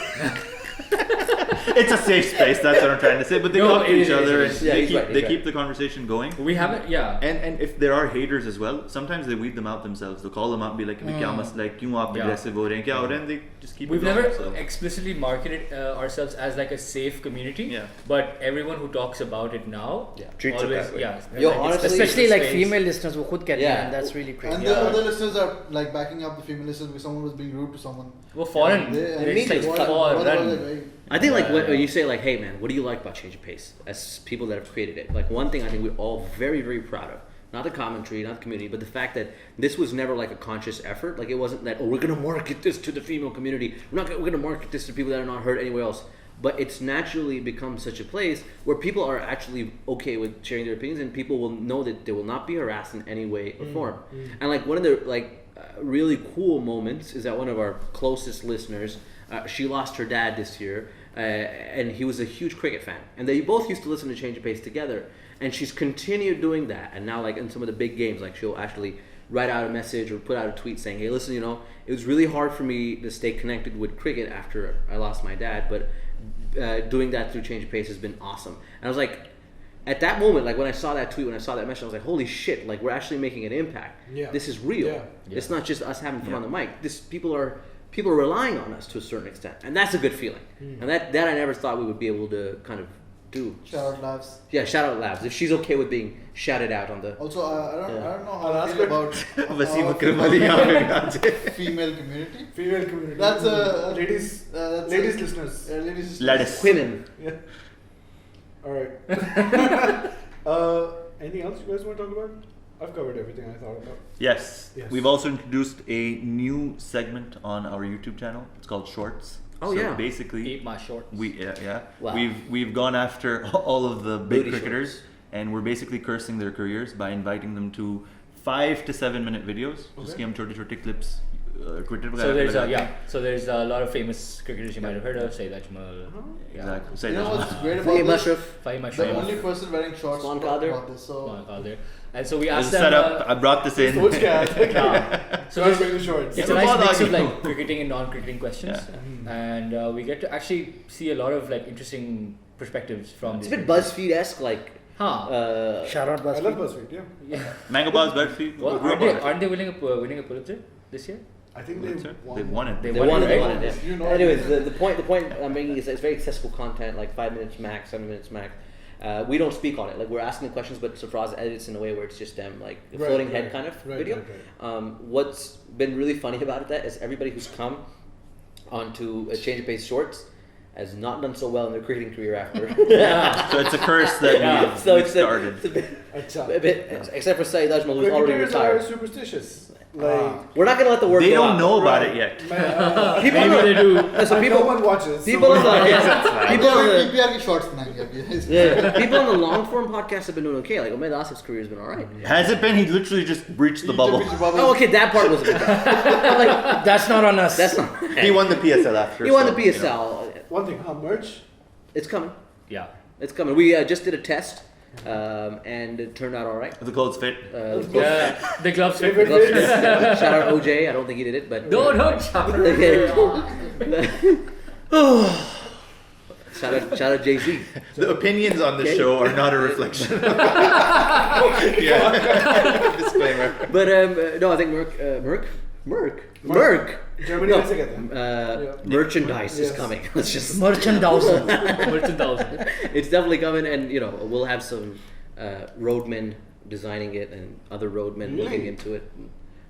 It's a safe space, that's what I'm trying to say. But they No, talk to it each is, other it and is. Yeah, they, he's keep, right, he's they right. keep the conversation going. We haven't, yeah. And if there are haters as well, sometimes they weed them out themselves. They'll call them out and be like, क्या मसला है, क्यों आप Yeah. aggressive हो रहे हैं, क्या हो रहे हैं, and they just keep We've it never going. So. explicitly marketed ourselves as like a safe community, Yeah. but everyone who talks about it now treats it always, that way. yeah. Yo, like, it's honestly, the especially safest like space. female listeners वो खुद कहते हैं Yeah. and that's really And crazy the Yeah. other listeners are like backing up the female listeners if someone was being rude to someone. Well, foreign. They- It's like what- foreign. what was it, right? I think like Yeah. when you say like, hey man, what do you like about Change of Pace? As people that have created it, like one thing I think we're all very, very proud of. Not the commentary, not the community, but the fact that this was never like a conscious effort. Like it wasn't that, oh, we're gonna market this to the female community. We're gonna market this to people that are not heard anywhere else. But it's naturally become such a place where people are actually okay with sharing their opinions, and people will know that they will not be harassed in any way or form. And like one of the really cool moments is that one of our closest listeners, she lost her dad this year, and he was a huge cricket fan, and they both used to listen to Change of Pace together. And she's continued doing that, and now like in some of the big games, like she'll actually write out a message or put out a tweet saying, hey, listen, it was really hard for me to stay connected with cricket after I lost my dad, but doing that through Change of Pace has been awesome. And I was like, at that moment, like when I saw that tweet, when I saw that message, I was like, holy shit, like we're actually making an impact. Yeah. This is real. Yeah. It's not just us having fun on the mic. People are relying on us to a certain extent, and that's a good feeling. And that I never thought we would be able to kind of do. Shout out Labs. Yeah, shout out Labs. If she's okay with being shouted out on the Also, I don't know how I'll I ask feel her. about Wasim our Akram Ali यहाँ पे आते। female community. Female community. That's a ladies. that's Ladies a- listeners. ladies. Ladies. women. Yeah. All right. Anything else you guys want to talk about? I've covered everything I thought about. Yes. Yes. We've also introduced a new segment on our YouTube channel. It's called Shorts. Oh, so yeah. basically, Eat my shorts. Wow. We've gone after all of the big Booty cricketers, shorts. and we're basically cursing their careers by inviting them to 5 to 7 minute videos. जिसके हम छोटे-छोटे clips Twitter So there's a lot of famous cricketers you might have heard of, say that Jamal. Exactly. Say You know that. what's great Fahim about this? Ashraf. Fahim The Ashraf. only person wearing shorts Swan talked Kader. about this. So Kader. And so we There's asked a them. setup. I brought this in. सोच क्या आया था? So So there's- wearing the shorts. it's a Yeah. nice mix of Yeah. like cricketing and non-cricketing questions, and we get to actually see a lot of like interesting perspectives from. It's a these bit cricketers. BuzzFeed-esque, like. shout out I love BuzzFeed BuzzFeed. Yeah. Mango Bars, Bedford. Well, aren't they winning a Pulitzer this year? I think Pulitzer? they They won it. They They won won it, it, they right? won it, yeah. You know Anyways, it. the point I'm making is it's very accessible content, like 5 minutes max, 7 minutes max. We don't speak on it. Like we're asking the questions, but Safraz edits in a way where it's just them, like a Right, floating head right, kind of right, video. right, What's been really funny about that is everybody who's come onto a Change of Pace Shorts has not done so well in their creating career after. So it's a curse that we've started. It's a bit, except for Saeed Ajmal, who's already Cricketers retired. are superstitious. Like, We're not gonna let the word They go don't out. know about it yet. People Maybe they do. So no people, one watches. people on the people on the PPR की shorts बनाएंगे अभी. yeah, people on the long form podcast have been doing okay. Like Umaid Asif's career has been alright. Has it been? He literally just breached the bubble. Oh, okay, that part was a bit bad. Like, That's not on us. that's not. He won the PSL after. He won the so, you know. PSL. One thing, merch. It's coming. Yeah. It's coming. We just did a test, and it turned out all right. The clothes fit. Yeah. The gloves fit. If it fits. Shout out OJ. I don't think he did it, but No, don't shout. shout out JC. The opinions on the Okay. show are not a reflection. Disclaimer. But no, I think Merc. Germany No, कैसे कहते हैं? merchandise is Yes. coming. Let's just. Merchandising. $1,000. It's definitely coming, and we'll have some roadmen designing it and other roadmen looking into it.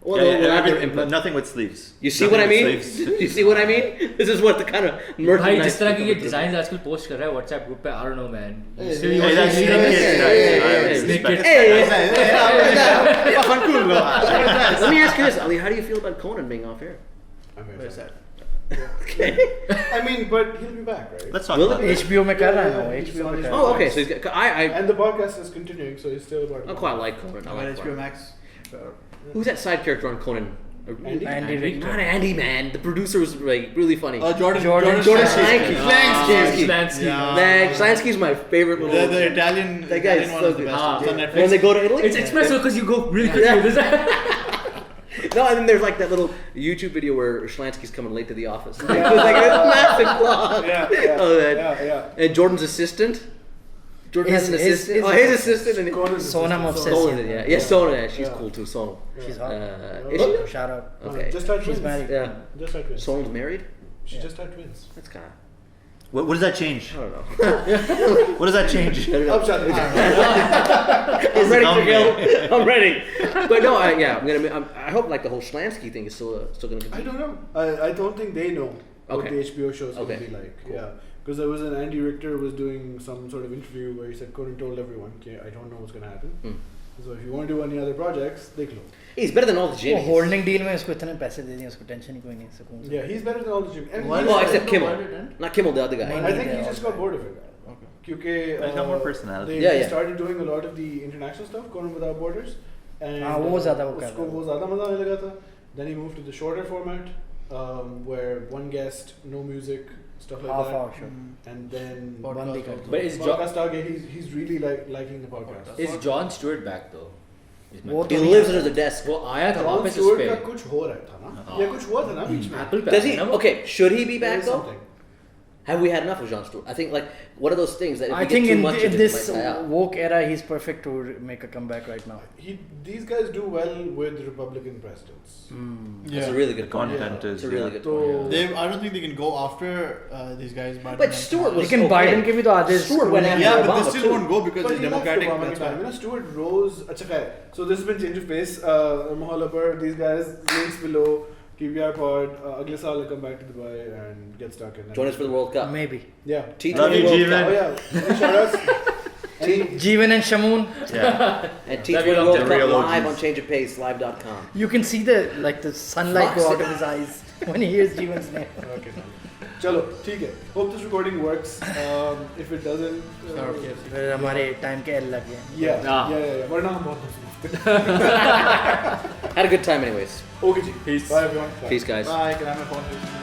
Well, we'll have their input. Nothing with sleeves. You see Nothing what I with mean? sleeves. You see what I mean? This is what the kind of भाई merchandise. जिस तरह की ये design आजकल post कर रहा है WhatsApp group पे I don't know man. Still you Hey, that's want snake kids, guys. I Snake respect kids. Let me ask you this, Ali. How do you feel about Conan being off air? I'm very Where's sad. that? I mean, but he'll be back, right? Let's talk Will about it it. HBO में कर रहा है ना वो, Yeah, HBO में कर रहा Oh, okay. So he's got, I And the podcast is continuing, so he's still about. I quite like Conan. I I'm like on HBO Conan. Max. Who's that side character on Conan? Andy? है. Andy Richter. Not Andy, man. The producer was like really funny. Jordan Slansky. Slansky. Slansky. Yeah. Man, Slansky's my favorite little. The Italian. That guy is Italian one so is the good. best. It's on Netflix. When they go to Italy. It's espresso because you go really quickly. Yeah. This is- No, and then there's like that little YouTube video where Schlansky's coming late to the office. Like, it's like a massive vlog. Yeah. Oh, that. Yeah. And Jordan's assistant. Jordan has an assistant. His assistant. And Sonam obsessed. Sonal, yeah. Yeah, Sonal. Yeah, she's cool too. Sonal. She's hot. Is she? Shout out. Okay. Just had She's twins. married. Yeah. Just had twins. Sonal's married? She just had twins. That's kind of. What does that change? I don't know. What does that change? I'm shut I'm ready to go. I'm ready. But no, I hope like the whole Schlansky thing is still going to I continue. don't know. I don't think they know what Okay. the HBO show is going to Okay. be like. Yeah. Because there was an Andy Richter was doing some sort of interview where he said Conan told everyone, okay, I don't know what's going to happen. So if you want to do any other projects, they close. He's better than all the वो Jimmys. Holding deal में उसको इतने पैसे दे दिए उसको tension ही कोई नहीं सुकून से. Yeah, he's better than all the gym. And Why Well, he's- except Kimmel. Why did it? Not Kimmel, the other guy. I think he just got bored of it. Okay. क्योंकि He's got more personality. They Yeah. started doing a lot of the international stuff, Conan Without Borders. And हाँ, वो ज़्यादा वो कर उसको रहा वो ज़्यादा मज़ा आने लगा था. Then he moved to the shorter format, where one guest, no music, stuff like half that. hour show. And then बंद ही कर दो. But is John, podcast आ गया, he's really liking the podcast. is John Stewart back though? Is my- वो He तो lives under the desk. वो आया था Jon वापस उस Stewart पे. का कुछ हो रहा था ना? या कुछ हुआ था ना बीच में? Apple पे Does आया he? ना वो? Okay, should he be There back is though? something. Have we had enough of Jon Stewart? I think like one of those things that if I we think get too in much of it, this it might die out. woke era, he's perfect to make a comeback right now. These guys do well with Republican presidents. That's a really good point. Content It's is. a really good So point. I don't think they can go after these guys. Biden But and Stewart was लेकिन okay. Biden के भी तो आधे Stewart went after Yeah, but Obama they still too. won't go because But it's he left Democratic. Obama That's के time. why. Stewart rose. अच्छा क्या है? So this has been change of pace. Mahal upper. These guys links below. TPR pod. अगले साल come back to Dubai and get stuck in. Join us for the World Cup. Maybe. Yeah. T20 Love you, World Jeevan. Cup. Oh yeah. Any shout outs? Jeevan and Shamoon, Yeah. And T20 That'd be World the Cup real live OGs. on changeofpacelive.com. you can see the sunlight go out of his eyes when he hears Jeevan's name. Okay. चलो ठीक है. Hope this recording works. If it doesn't. फिर हमारे time के L लग गए. Yeah. वरना हम बहुत मस्त Had a good time anyways. Okay ji. Peace. Bye everyone. Bye. Peace guys. Bye. Can I have my phone?